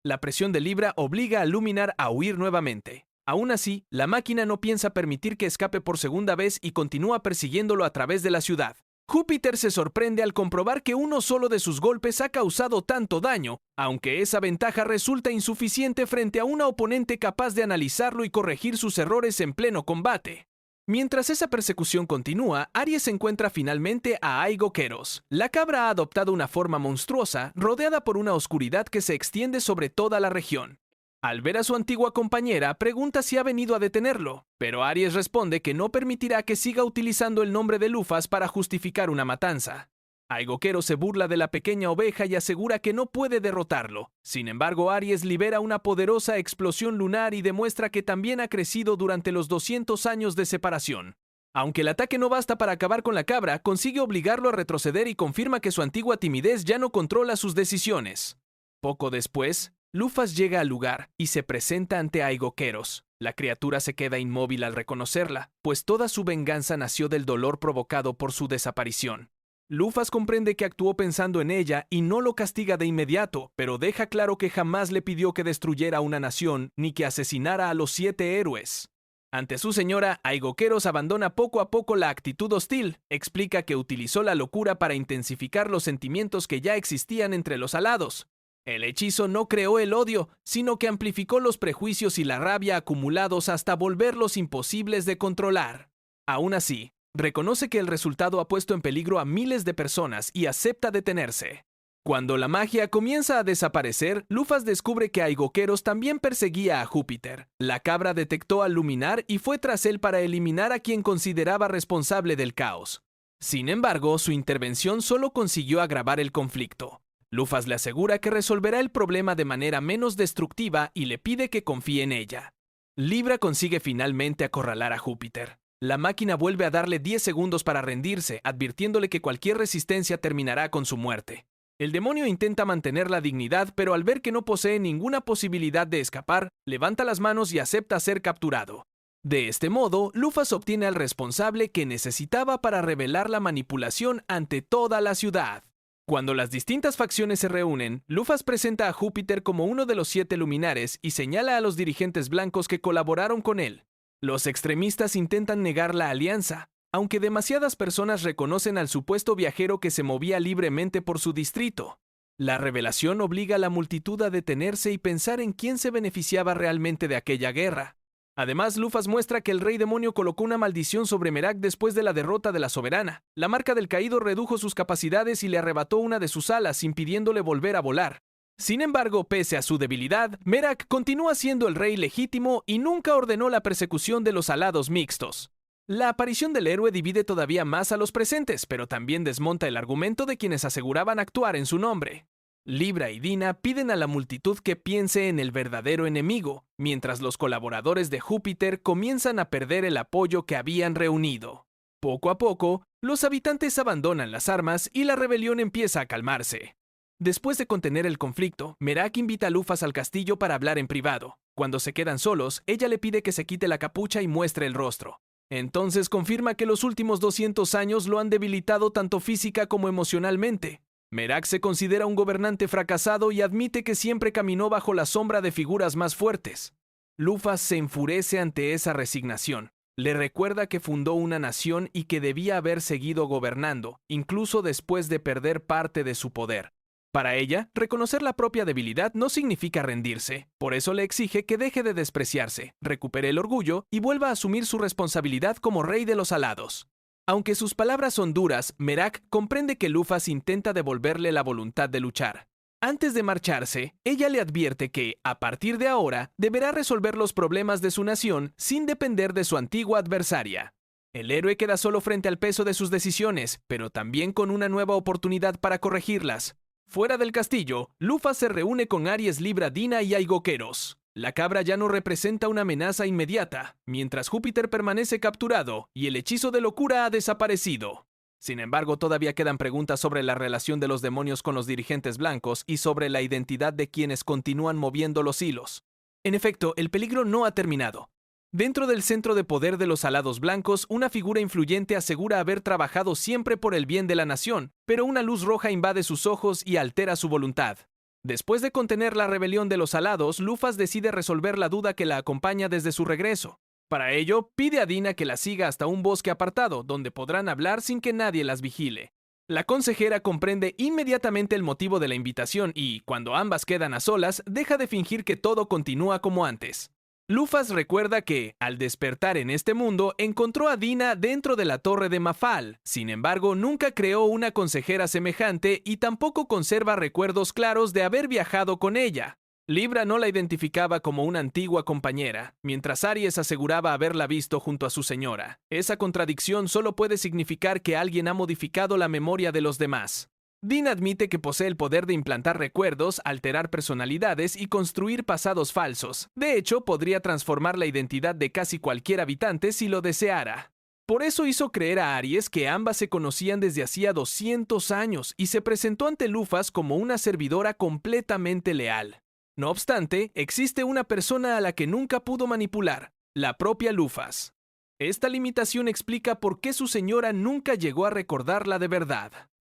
La presión de Libra obliga a Luminar a huir nuevamente. Aún así, la máquina no piensa permitir que escape por segunda vez y continúa persiguiéndolo a través de la ciudad. Júpiter se sorprende al comprobar que uno solo de sus golpes ha causado tanto daño, aunque esa ventaja resulta insuficiente frente a una oponente capaz de analizarlo y corregir sus errores en pleno combate. Mientras esa persecución continúa, Aries encuentra finalmente a Aigoqueros. La cabra ha adoptado una forma monstruosa, rodeada por una oscuridad que se extiende sobre toda la región. Al ver a su antigua compañera, pregunta si ha venido a detenerlo, pero Aries responde que no permitirá que siga utilizando el nombre de Lufas para justificar una matanza. Aigoqueros se burla de la pequeña oveja y asegura que no puede derrotarlo. Sin embargo, Aries libera una poderosa explosión lunar y demuestra que también ha crecido durante los 200 años de separación. Aunque el ataque no basta para acabar con la cabra, consigue obligarlo a retroceder y confirma que su antigua timidez ya no controla sus decisiones. Poco después, Lufas llega al lugar y se presenta ante Aigoqueros. La criatura se queda inmóvil al reconocerla, pues toda su venganza nació del dolor provocado por su desaparición. Lufas comprende que actuó pensando en ella y no lo castiga de inmediato, pero deja claro que jamás le pidió que destruyera una nación ni que asesinara a los 7 héroes. Ante su señora, Aigoqueros abandona poco a poco la actitud hostil. Explica que utilizó la locura para intensificar los sentimientos que ya existían entre los alados. El hechizo no creó el odio, sino que amplificó los prejuicios y la rabia acumulados hasta volverlos imposibles de controlar. Aún así, reconoce que el resultado ha puesto en peligro a miles de personas y acepta detenerse. Cuando la magia comienza a desaparecer, Lufas descubre que Aigoqueros también perseguía a Júpiter. La cabra detectó al Luminar y fue tras él para eliminar a quien consideraba responsable del caos. Sin embargo, su intervención solo consiguió agravar el conflicto. Lufas le asegura que resolverá el problema de manera menos destructiva y le pide que confíe en ella. Libra consigue finalmente acorralar a Júpiter. La máquina vuelve a darle 10 segundos para rendirse, advirtiéndole que cualquier resistencia terminará con su muerte. El demonio intenta mantener la dignidad, pero al ver que no posee ninguna posibilidad de escapar, levanta las manos y acepta ser capturado. De este modo, Lufas obtiene al responsable que necesitaba para revelar la manipulación ante toda la ciudad. Cuando las distintas facciones se reúnen, Lufas presenta a Júpiter como uno de los 7 luminares y señala a los dirigentes blancos que colaboraron con él. Los extremistas intentan negar la alianza, aunque demasiadas personas reconocen al supuesto viajero que se movía libremente por su distrito. La revelación obliga a la multitud a detenerse y pensar en quién se beneficiaba realmente de aquella guerra. Además, Lufas muestra que el rey demonio colocó una maldición sobre Merak después de la derrota de la soberana. La marca del caído redujo sus capacidades y le arrebató una de sus alas, impidiéndole volver a volar. Sin embargo, pese a su debilidad, Merak continúa siendo el rey legítimo y nunca ordenó la persecución de los alados mixtos. La aparición del héroe divide todavía más a los presentes, pero también desmonta el argumento de quienes aseguraban actuar en su nombre. Libra y Dina piden a la multitud que piense en el verdadero enemigo, mientras los colaboradores de Júpiter comienzan a perder el apoyo que habían reunido. Poco a poco, los habitantes abandonan las armas y la rebelión empieza a calmarse. Después de contener el conflicto, Merak invita a Lufas al castillo para hablar en privado. Cuando se quedan solos, ella le pide que se quite la capucha y muestre el rostro. Entonces confirma que los últimos 200 años lo han debilitado tanto física como emocionalmente. Merak se considera un gobernante fracasado y admite que siempre caminó bajo la sombra de figuras más fuertes. Lufas se enfurece ante esa resignación. Le recuerda que fundó una nación y que debía haber seguido gobernando, incluso después de perder parte de su poder. Para ella, reconocer la propia debilidad no significa rendirse. Por eso le exige que deje de despreciarse, recupere el orgullo y vuelva a asumir su responsabilidad como rey de los alados. Aunque sus palabras son duras, Merak comprende que Lufas intenta devolverle la voluntad de luchar. Antes de marcharse, ella le advierte que, a partir de ahora, deberá resolver los problemas de su nación sin depender de su antigua adversaria. El héroe queda solo frente al peso de sus decisiones, pero también con una nueva oportunidad para corregirlas. Fuera del castillo, Lufas se reúne con Aries, Libra, Dina y Aigoqueros. La cabra ya no representa una amenaza inmediata, mientras Júpiter permanece capturado y el hechizo de locura ha desaparecido. Sin embargo, todavía quedan preguntas sobre la relación de los demonios con los dirigentes blancos y sobre la identidad de quienes continúan moviendo los hilos. En efecto, el peligro no ha terminado. Dentro del centro de poder de los alados blancos, una figura influyente asegura haber trabajado siempre por el bien de la nación, pero una luz roja invade sus ojos y altera su voluntad. Después de contener la rebelión de los alados, Lufas decide resolver la duda que la acompaña desde su regreso. Para ello, pide a Dina que la siga hasta un bosque apartado, donde podrán hablar sin que nadie las vigile. La consejera comprende inmediatamente el motivo de la invitación y, cuando ambas quedan a solas, deja de fingir que todo continúa como antes. Lufas recuerda que, al despertar en este mundo, encontró a Dina dentro de la torre de Mafal. Sin embargo, nunca creó una consejera semejante y tampoco conserva recuerdos claros de haber viajado con ella. Libra no la identificaba como una antigua compañera, mientras Aries aseguraba haberla visto junto a su señora. Esa contradicción solo puede significar que alguien ha modificado la memoria de los demás. Dina admite que posee el poder de implantar recuerdos, alterar personalidades y construir pasados falsos. De hecho, podría transformar la identidad de casi cualquier habitante si lo deseara. Por eso hizo creer a Aries que ambas se conocían desde hacía 200 años y se presentó ante Lufas como una servidora completamente leal. No obstante, existe una persona a la que nunca pudo manipular, la propia Lufas. Esta limitación explica por qué su señora nunca llegó a recordarla de verdad.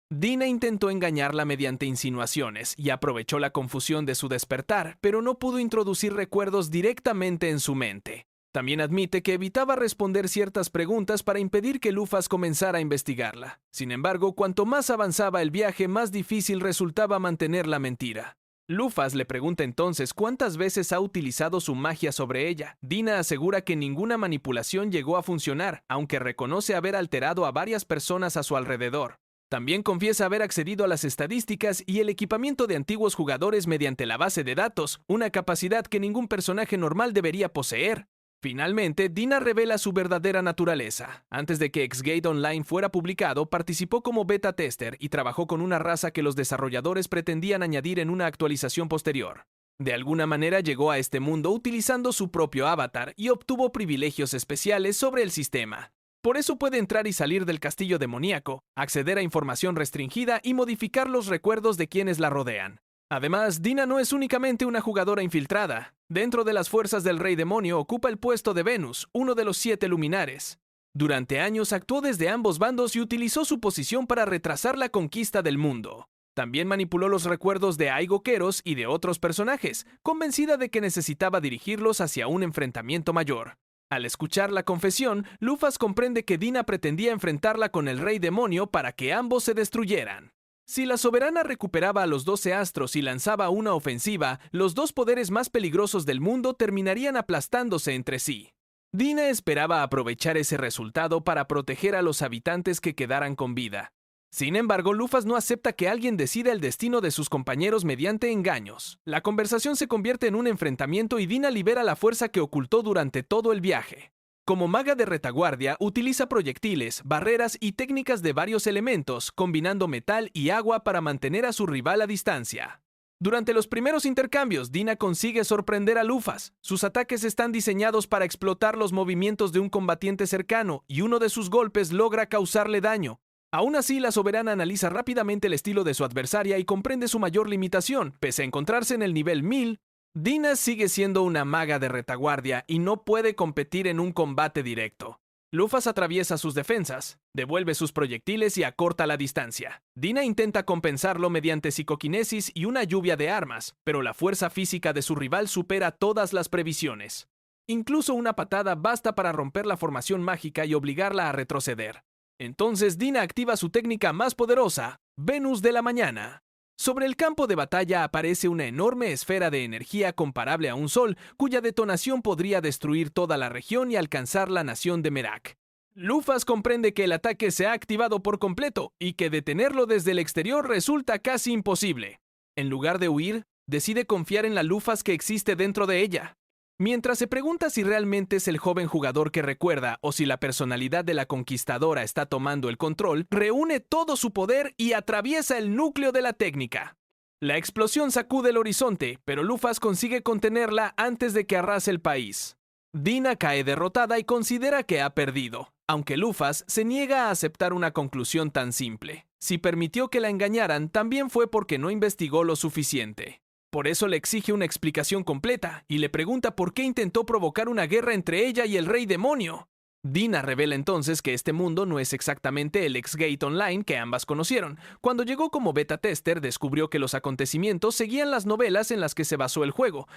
Dina intentó engañarla mediante insinuaciones y aprovechó la confusión de su despertar, pero no pudo introducir recuerdos directamente en su mente. También admite que evitaba responder ciertas preguntas para impedir que Lufas comenzara a investigarla. Sin embargo, cuanto más avanzaba el viaje, más difícil resultaba mantener la mentira. Lufas le pregunta entonces cuántas veces ha utilizado su magia sobre ella. Dina asegura que ninguna manipulación llegó a funcionar, aunque reconoce haber alterado a varias personas a su alrededor. También confiesa haber accedido a las estadísticas y el equipamiento de antiguos jugadores mediante la base de datos, una capacidad que ningún personaje normal debería poseer. Finalmente, Dina revela su verdadera naturaleza. Antes de que X-Gate Online fuera publicado, participó como beta tester y trabajó con una raza que los desarrolladores pretendían añadir en una actualización posterior. De alguna manera llegó a este mundo utilizando su propio avatar y obtuvo privilegios especiales sobre el sistema. Por eso puede entrar y salir del castillo demoníaco, acceder a información restringida y modificar los recuerdos de quienes la rodean. Además, Dina no es únicamente una jugadora infiltrada. Dentro de las fuerzas del Rey Demonio ocupa el puesto de Venus, uno de los 7 luminares. Durante años actuó desde ambos bandos y utilizó su posición para retrasar la conquista del mundo. También manipuló los recuerdos de Aigoqueros y de otros personajes, convencida de que necesitaba dirigirlos hacia un enfrentamiento mayor. Al escuchar la confesión, Lufas comprende que Dina pretendía enfrentarla con el Rey Demonio para que ambos se destruyeran. Si la soberana recuperaba a los 12 astros y lanzaba una ofensiva, los dos poderes más peligrosos del mundo terminarían aplastándose entre sí. Dina esperaba aprovechar ese resultado para proteger a los habitantes que quedaran con vida. Sin embargo, Lufas no acepta que alguien decida el destino de sus compañeros mediante engaños. La conversación se convierte en un enfrentamiento y Dina libera la fuerza que ocultó durante todo el viaje. Como maga de retaguardia, utiliza proyectiles, barreras y técnicas de varios elementos, combinando metal y agua para mantener a su rival a distancia. Durante los primeros intercambios, Dina consigue sorprender a Lufas. Sus ataques están diseñados para explotar los movimientos de un combatiente cercano y uno de sus golpes logra causarle daño. Aún así, la soberana analiza rápidamente el estilo de su adversaria y comprende su mayor limitación. Pese a encontrarse en el nivel 1000, Dina sigue siendo una maga de retaguardia y no puede competir en un combate directo. Lufas atraviesa sus defensas, devuelve sus proyectiles y acorta la distancia. Dina intenta compensarlo mediante psicoquinesis y una lluvia de armas, pero la fuerza física de su rival supera todas las previsiones. Incluso una patada basta para romper la formación mágica y obligarla a retroceder. Entonces Dina activa su técnica más poderosa, Venus de la Mañana. Sobre el campo de batalla aparece una enorme esfera de energía comparable a un sol, cuya detonación podría destruir toda la región y alcanzar la nación de Merak. Lufas comprende que el ataque se ha activado por completo y que detenerlo desde el exterior resulta casi imposible. En lugar de huir, decide confiar en la Lufas que existe dentro de ella. Mientras se pregunta si realmente es el joven jugador que recuerda o si la personalidad de la conquistadora está tomando el control, reúne todo su poder y atraviesa el núcleo de la técnica. La explosión sacude el horizonte, pero Lufas consigue contenerla antes de que arrase el país. Dina cae derrotada y considera que ha perdido, aunque Lufas se niega a aceptar una conclusión tan simple. Si permitió que la engañaran, también fue porque no investigó lo suficiente. Por eso le exige una explicación completa y le pregunta por qué intentó provocar una guerra entre ella y el Rey Demonio. Dina revela entonces que este mundo no es exactamente el X-Gate Online que ambas conocieron. Cuando llegó como beta tester, descubrió que los acontecimientos seguían las novelas en las que se basó el juego.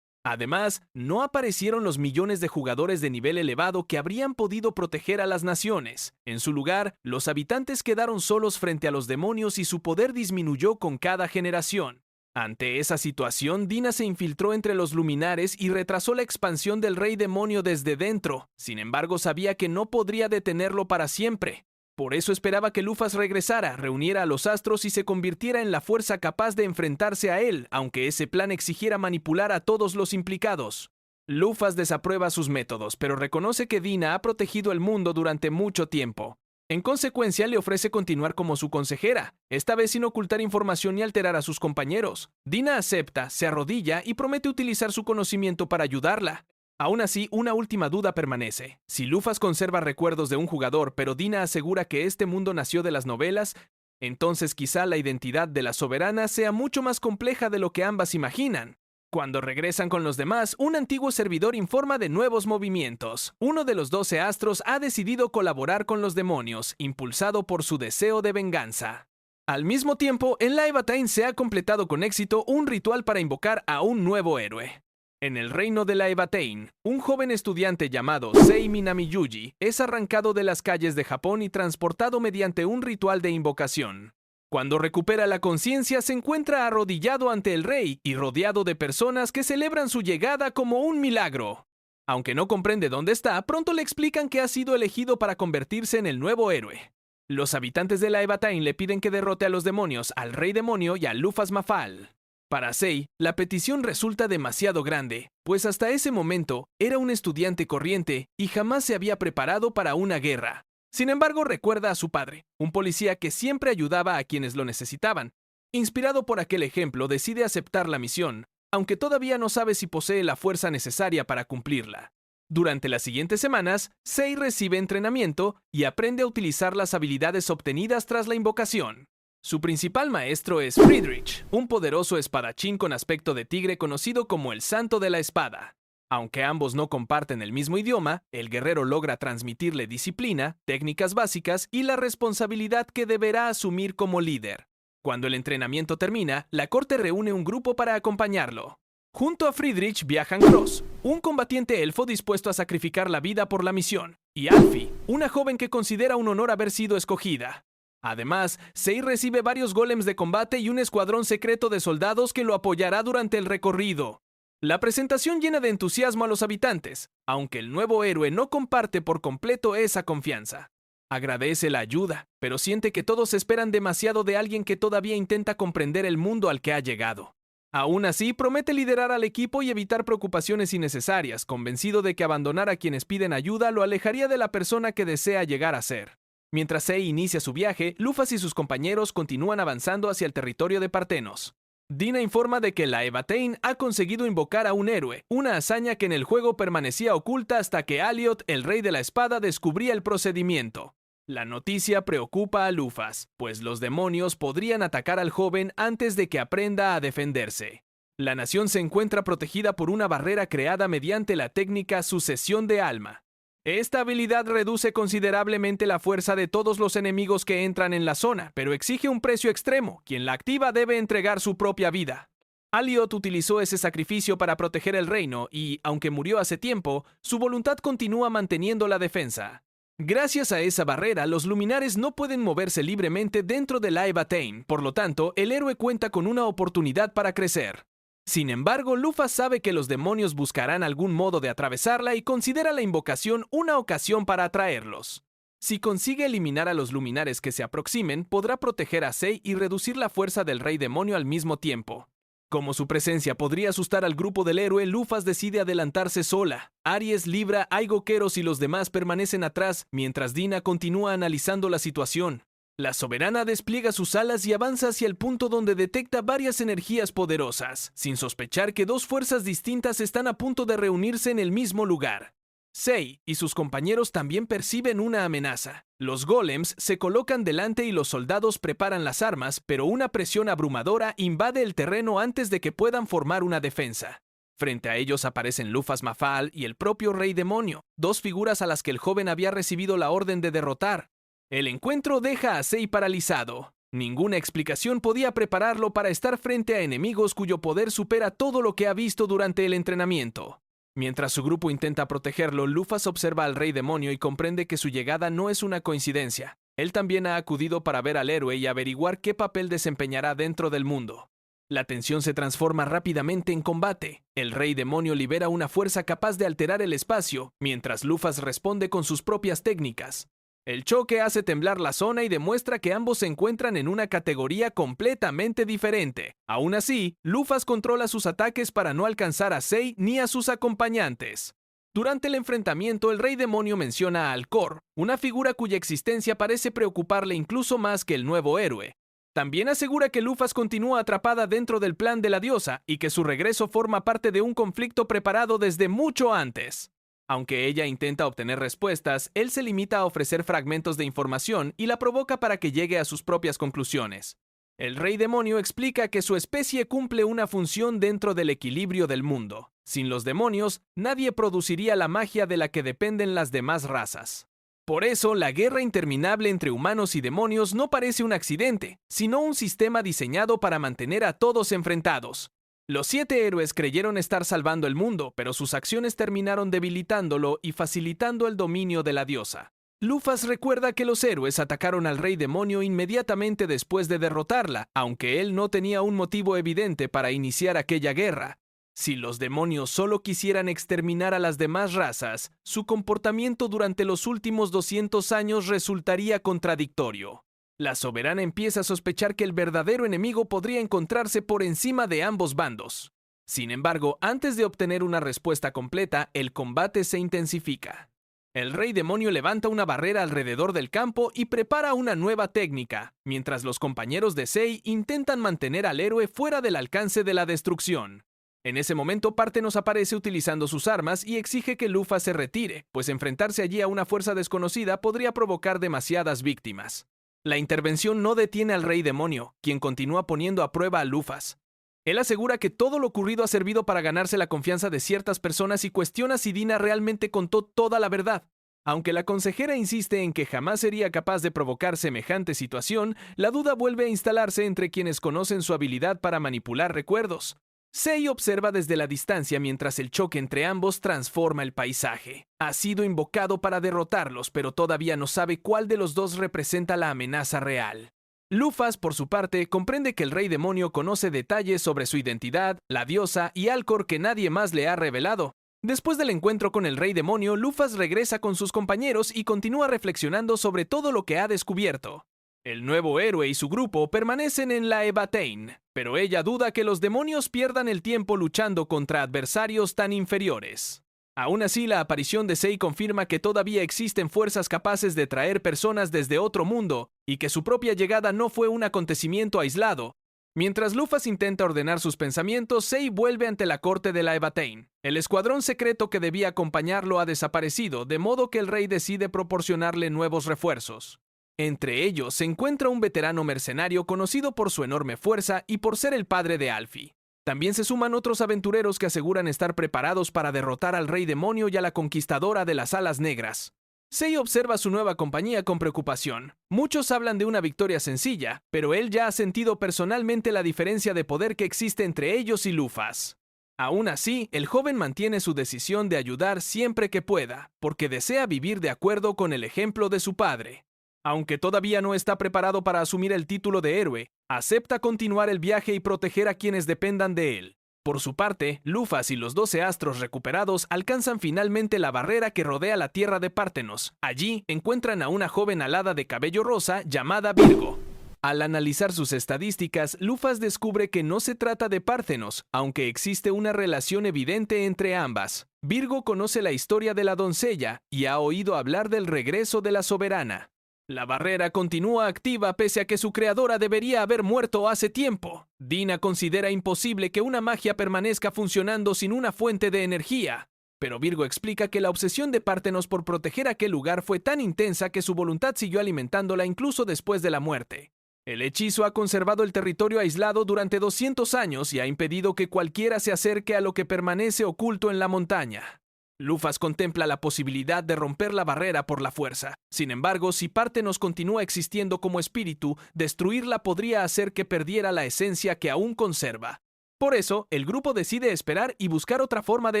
Además, no aparecieron los millones de jugadores de nivel elevado que habrían podido proteger a las naciones. En su lugar, los habitantes quedaron solos frente a los demonios y su poder disminuyó con cada generación. Ante esa situación, Dina se infiltró entre los luminares y retrasó la expansión del Rey Demonio desde dentro. Sin embargo, sabía que no podría detenerlo para siempre. Por eso esperaba que Lufas regresara, reuniera a los astros y se convirtiera en la fuerza capaz de enfrentarse a él, aunque ese plan exigiera manipular a todos los implicados. Lufas desaprueba sus métodos, pero reconoce que Dina ha protegido el mundo durante mucho tiempo. En consecuencia, le ofrece continuar como su consejera, esta vez sin ocultar información ni alterar a sus compañeros. Dina acepta, se arrodilla y promete utilizar su conocimiento para ayudarla. Aún así, una última duda permanece. Si Lufas conserva recuerdos de un jugador, pero Dina asegura que este mundo nació de las novelas, entonces quizá la identidad de la soberana sea mucho más compleja de lo que ambas imaginan. Cuando regresan con los demás, un antiguo servidor informa de nuevos movimientos. Uno de los 12 astros ha decidido colaborar con los demonios, impulsado por su deseo de venganza. Al mismo tiempo, en la Evatain se ha completado con éxito un ritual para invocar a un nuevo héroe. En el reino de la Evatain, un joven estudiante llamado Sei Minamiyuji es arrancado de las calles de Japón y transportado mediante un ritual de invocación. Cuando recupera la conciencia, se encuentra arrodillado ante el rey y rodeado de personas que celebran su llegada como un milagro. Aunque no comprende dónde está, pronto le explican que ha sido elegido para convertirse en el nuevo héroe. Los habitantes de la Evatain le piden que derrote a los demonios, al Rey Demonio y a Lufas Mafal. Para Sei, la petición resulta demasiado grande, pues hasta ese momento era un estudiante corriente y jamás se había preparado para una guerra. Sin embargo, recuerda a su padre, un policía que siempre ayudaba a quienes lo necesitaban. Inspirado por aquel ejemplo, decide aceptar la misión, aunque todavía no sabe si posee la fuerza necesaria para cumplirla. Durante las siguientes semanas, Sei recibe entrenamiento y aprende a utilizar las habilidades obtenidas tras la invocación. Su principal maestro es Friedrich, un poderoso espadachín con aspecto de tigre conocido como el Santo de la Espada. Aunque ambos no comparten el mismo idioma, el guerrero logra transmitirle disciplina, técnicas básicas y la responsabilidad que deberá asumir como líder. Cuando el entrenamiento termina, la corte reúne un grupo para acompañarlo. Junto a Friedrich viajan Cross, un combatiente elfo dispuesto a sacrificar la vida por la misión, y Alfie, una joven que considera un honor haber sido escogida. Además, Sei recibe varios golems de combate y un escuadrón secreto de soldados que lo apoyará durante el recorrido. La presentación llena de entusiasmo a los habitantes, aunque el nuevo héroe no comparte por completo esa confianza. Agradece la ayuda, pero siente que todos esperan demasiado de alguien que todavía intenta comprender el mundo al que ha llegado. Aún así, promete liderar al equipo y evitar preocupaciones innecesarias, convencido de que abandonar a quienes piden ayuda lo alejaría de la persona que desea llegar a ser. Mientras Sei inicia su viaje, Lufas y sus compañeros continúan avanzando hacia el territorio de Partenos. Dina informa de que la Evatain ha conseguido invocar a un héroe, una hazaña que en el juego permanecía oculta hasta que Aliot, el Rey de la Espada, descubría el procedimiento. La noticia preocupa a Lufas, pues los demonios podrían atacar al joven antes de que aprenda a defenderse. La nación se encuentra protegida por una barrera creada mediante la técnica sucesión de alma. Esta habilidad reduce considerablemente la fuerza de todos los enemigos que entran en la zona, pero exige un precio extremo. Quien la activa debe entregar su propia vida. Aliot utilizó ese sacrificio para proteger el reino y, aunque murió hace tiempo, su voluntad continúa manteniendo la defensa. Gracias a esa barrera, los luminares no pueden moverse libremente dentro de la Evatain, por lo tanto, el héroe cuenta con una oportunidad para crecer. Sin embargo, Lufas sabe que los demonios buscarán algún modo de atravesarla y considera la invocación una ocasión para atraerlos. Si consigue eliminar a los luminares que se aproximen, podrá proteger a Sei y reducir la fuerza del rey demonio al mismo tiempo. Como su presencia podría asustar al grupo del héroe, Lufas decide adelantarse sola. Aries, Libra, Aigo, Keros y los demás permanecen atrás, mientras Dina continúa analizando la situación. La soberana despliega sus alas y avanza hacia el punto donde detecta varias energías poderosas, sin sospechar que dos fuerzas distintas están a punto de reunirse en el mismo lugar. Sei y sus compañeros también perciben una amenaza. Los golems se colocan delante y los soldados preparan las armas, pero una presión abrumadora invade el terreno antes de que puedan formar una defensa. Frente a ellos aparecen Lufas Mafal y el propio Rey Demonio, dos figuras a las que el joven había recibido la orden de derrotar. El encuentro deja a Sei paralizado. Ninguna explicación podía prepararlo para estar frente a enemigos cuyo poder supera todo lo que ha visto durante el entrenamiento. Mientras su grupo intenta protegerlo, Lufas observa al Rey Demonio y comprende que su llegada no es una coincidencia. Él también ha acudido para ver al héroe y averiguar qué papel desempeñará dentro del mundo. La tensión se transforma rápidamente en combate. El Rey Demonio libera una fuerza capaz de alterar el espacio, mientras Lufas responde con sus propias técnicas. El choque hace temblar la zona y demuestra que ambos se encuentran en una categoría completamente diferente. Aún así, Lufas controla sus ataques para no alcanzar a Sei ni a sus acompañantes. Durante el enfrentamiento, el Rey Demonio menciona a Alcor, una figura cuya existencia parece preocuparle incluso más que el nuevo héroe. También asegura que Lufas continúa atrapada dentro del plan de la diosa y que su regreso forma parte de un conflicto preparado desde mucho antes. Aunque ella intenta obtener respuestas, él se limita a ofrecer fragmentos de información y la provoca para que llegue a sus propias conclusiones. El Rey Demonio explica que su especie cumple una función dentro del equilibrio del mundo. Sin los demonios, nadie produciría la magia de la que dependen las demás razas. Por eso, la guerra interminable entre humanos y demonios no parece un accidente, sino un sistema diseñado para mantener a todos enfrentados. Los 7 héroes creyeron estar salvando el mundo, pero sus acciones terminaron debilitándolo y facilitando el dominio de la diosa. Lufas recuerda que los héroes atacaron al Rey Demonio inmediatamente después de derrotarla, aunque él no tenía un motivo evidente para iniciar aquella guerra. Si los demonios solo quisieran exterminar a las demás razas, su comportamiento durante los últimos 200 años resultaría contradictorio. La soberana empieza a sospechar que el verdadero enemigo podría encontrarse por encima de ambos bandos. Sin embargo, antes de obtener una respuesta completa, el combate se intensifica. El Rey Demonio levanta una barrera alrededor del campo y prepara una nueva técnica, mientras los compañeros de Sei intentan mantener al héroe fuera del alcance de la destrucción. En ese momento, Parthenos aparece utilizando sus armas y exige que Lufas se retire, pues enfrentarse allí a una fuerza desconocida podría provocar demasiadas víctimas. La intervención no detiene al Rey Demonio, quien continúa poniendo a prueba a Lufas. Él asegura que todo lo ocurrido ha servido para ganarse la confianza de ciertas personas y cuestiona si Dina realmente contó toda la verdad. Aunque la consejera insiste en que jamás sería capaz de provocar semejante situación, la duda vuelve a instalarse entre quienes conocen su habilidad para manipular recuerdos. Sei observa desde la distancia mientras el choque entre ambos transforma el paisaje. Ha sido invocado para derrotarlos, pero todavía no sabe cuál de los dos representa la amenaza real. Lufas, por su parte, comprende que el Rey Demonio conoce detalles sobre su identidad, la diosa y Alcor que nadie más le ha revelado. Después del encuentro con el Rey Demonio, Lufas regresa con sus compañeros y continúa reflexionando sobre todo lo que ha descubierto. El nuevo héroe y su grupo permanecen en la Evatain, pero ella duda que los demonios pierdan el tiempo luchando contra adversarios tan inferiores. Aún así, la aparición de Sei confirma que todavía existen fuerzas capaces de traer personas desde otro mundo y que su propia llegada no fue un acontecimiento aislado. Mientras Lufas intenta ordenar sus pensamientos, Sei vuelve ante la corte de la Evatain. El escuadrón secreto que debía acompañarlo ha desaparecido, de modo que el rey decide proporcionarle nuevos refuerzos. Entre ellos se encuentra un veterano mercenario conocido por su enorme fuerza y por ser el padre de Alfie. También se suman otros aventureros que aseguran estar preparados para derrotar al rey demonio y a la conquistadora de las alas negras. Sei observa su nueva compañía con preocupación. Muchos hablan de una victoria sencilla, pero él ya ha sentido personalmente la diferencia de poder que existe entre ellos y Lufas. Aún así, el joven mantiene su decisión de ayudar siempre que pueda, porque desea vivir de acuerdo con el ejemplo de su padre. Aunque todavía no está preparado para asumir el título de héroe, acepta continuar el viaje y proteger a quienes dependan de él. Por su parte, Lufas y los 12 astros recuperados alcanzan finalmente la barrera que rodea la tierra de Pártenos. Allí encuentran a una joven alada de cabello rosa llamada Virgo. Al analizar sus estadísticas, Lufas descubre que no se trata de Pártenos, aunque existe una relación evidente entre ambas. Virgo conoce la historia de la doncella y ha oído hablar del regreso de la soberana. La barrera continúa activa pese a que su creadora debería haber muerto hace tiempo. Dina considera imposible que una magia permanezca funcionando sin una fuente de energía. Pero Virgo explica que la obsesión de Pártenos por proteger aquel lugar fue tan intensa que su voluntad siguió alimentándola incluso después de la muerte. El hechizo ha conservado el territorio aislado durante 200 años y ha impedido que cualquiera se acerque a lo que permanece oculto en la montaña. Lufas contempla la posibilidad de romper la barrera por la fuerza. Sin embargo, si Pártenos continúa existiendo como espíritu, destruirla podría hacer que perdiera la esencia que aún conserva. Por eso, el grupo decide esperar y buscar otra forma de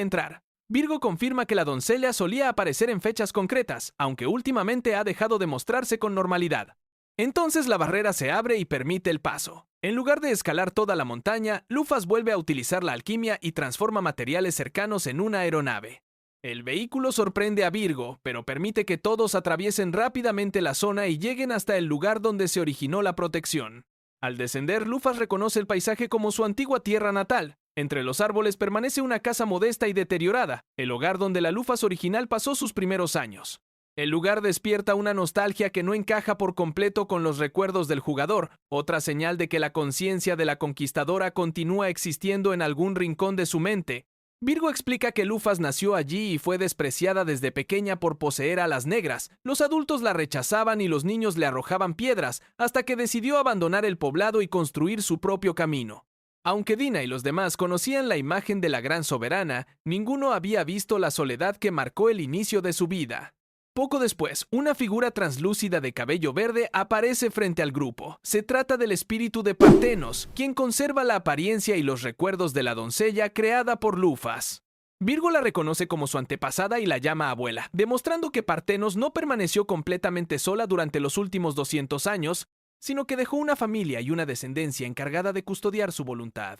entrar. Virgo confirma que la doncella solía aparecer en fechas concretas, aunque últimamente ha dejado de mostrarse con normalidad. Entonces la barrera se abre y permite el paso. En lugar de escalar toda la montaña, Lufas vuelve a utilizar la alquimia y transforma materiales cercanos en una aeronave. El vehículo sorprende a Virgo, pero permite que todos atraviesen rápidamente la zona y lleguen hasta el lugar donde se originó la protección. Al descender, Lufas reconoce el paisaje como su antigua tierra natal. Entre los árboles permanece una casa modesta y deteriorada, el hogar donde la Lufas original pasó sus primeros años. El lugar despierta una nostalgia que no encaja por completo con los recuerdos del jugador, otra señal de que la conciencia de la conquistadora continúa existiendo en algún rincón de su mente. Virgo explica que Lufas nació allí y fue despreciada desde pequeña por poseer alas negras. Los adultos la rechazaban y los niños le arrojaban piedras, hasta que decidió abandonar el poblado y construir su propio camino. Aunque Dina y los demás conocían la imagen de la gran soberana, ninguno había visto la soledad que marcó el inicio de su vida. Poco después, una figura translúcida de cabello verde aparece frente al grupo. Se trata del espíritu de Pártenos, quien conserva la apariencia y los recuerdos de la doncella creada por Lufas. Virgo la reconoce como su antepasada y la llama abuela, demostrando que Pártenos no permaneció completamente sola durante los últimos 200 años, sino que dejó una familia y una descendencia encargada de custodiar su voluntad.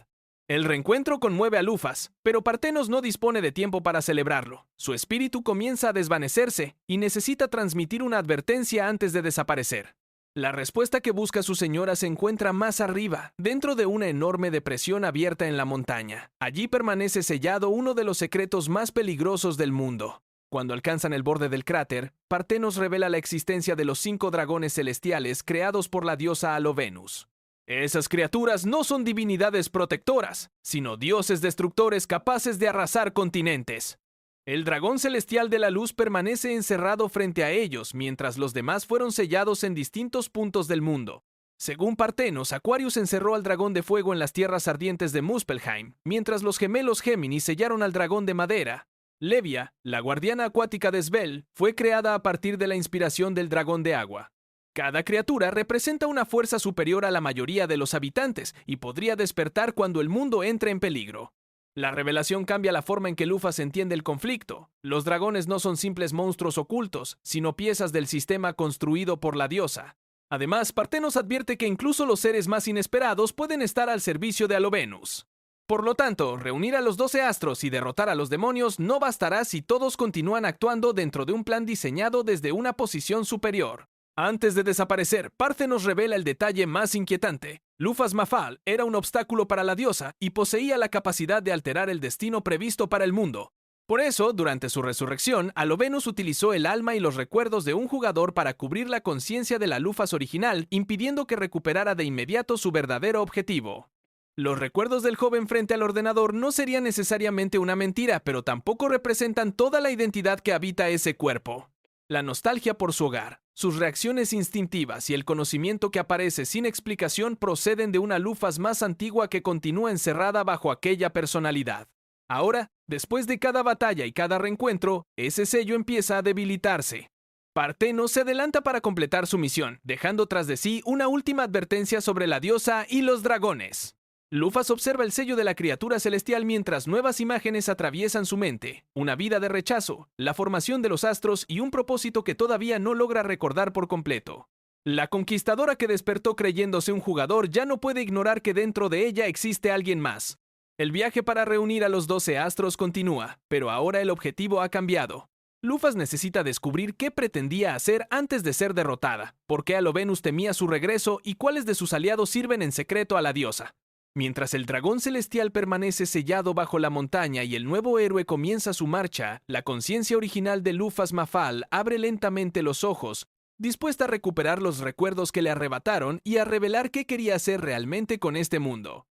El reencuentro conmueve a Lufas, pero Pártenos no dispone de tiempo para celebrarlo. Su espíritu comienza a desvanecerse y necesita transmitir una advertencia antes de desaparecer. La respuesta que busca su señora se encuentra más arriba, dentro de una enorme depresión abierta en la montaña. Allí permanece sellado uno de los secretos más peligrosos del mundo. Cuando alcanzan el borde del cráter, Pártenos revela la existencia de los 5 dragones celestiales creados por la diosa Alovenus. Esas criaturas no son divinidades protectoras, sino dioses destructores capaces de arrasar continentes. El dragón celestial de la luz permanece encerrado frente a ellos, mientras los demás fueron sellados en distintos puntos del mundo. Según Pártenos, Aquarius encerró al dragón de fuego en las tierras ardientes de Muspelheim, mientras los gemelos Géminis sellaron al dragón de madera. Levia, la guardiana acuática de Svel, fue creada a partir de la inspiración del dragón de agua. Cada criatura representa una fuerza superior a la mayoría de los habitantes y podría despertar cuando el mundo entre en peligro. La revelación cambia la forma en que Lufas entiende el conflicto. Los dragones no son simples monstruos ocultos, sino piezas del sistema construido por la diosa. Además, Pártenos advierte que incluso los seres más inesperados pueden estar al servicio de Alovenus. Por lo tanto, reunir a los 12 astros y derrotar a los demonios no bastará si todos continúan actuando dentro de un plan diseñado desde una posición superior. Antes de desaparecer, Pártenos revela el detalle más inquietante. Lufas Mafal era un obstáculo para la diosa y poseía la capacidad de alterar el destino previsto para el mundo. Por eso, durante su resurrección, Alovenus utilizó el alma y los recuerdos de un jugador para cubrir la conciencia de la Lufas original, impidiendo que recuperara de inmediato su verdadero objetivo. Los recuerdos del joven frente al ordenador no serían necesariamente una mentira, pero tampoco representan toda la identidad que habita ese cuerpo. La nostalgia por su hogar, Sus reacciones instintivas y el conocimiento que aparece sin explicación proceden de una Lufas más antigua que continúa encerrada bajo aquella personalidad. Ahora, después de cada batalla y cada reencuentro, ese sello empieza a debilitarse. Parteno se adelanta para completar su misión, dejando tras de sí una última advertencia sobre la diosa y los dragones. Lufas observa el sello de la criatura celestial mientras nuevas imágenes atraviesan su mente, una vida de rechazo, la formación de los astros y un propósito que todavía no logra recordar por completo. La conquistadora que despertó creyéndose un jugador ya no puede ignorar que dentro de ella existe alguien más. El viaje para reunir a los 12 astros continúa, pero ahora el objetivo ha cambiado. Lufas necesita descubrir qué pretendía hacer antes de ser derrotada, por qué Alovenus temía su regreso y cuáles de sus aliados sirven en secreto a la diosa. Mientras el dragón celestial permanece sellado bajo la montaña y el nuevo héroe comienza su marcha, la conciencia original de Lufas Mafal abre lentamente los ojos, dispuesta a recuperar los recuerdos que le arrebataron y a revelar qué quería hacer realmente con este mundo.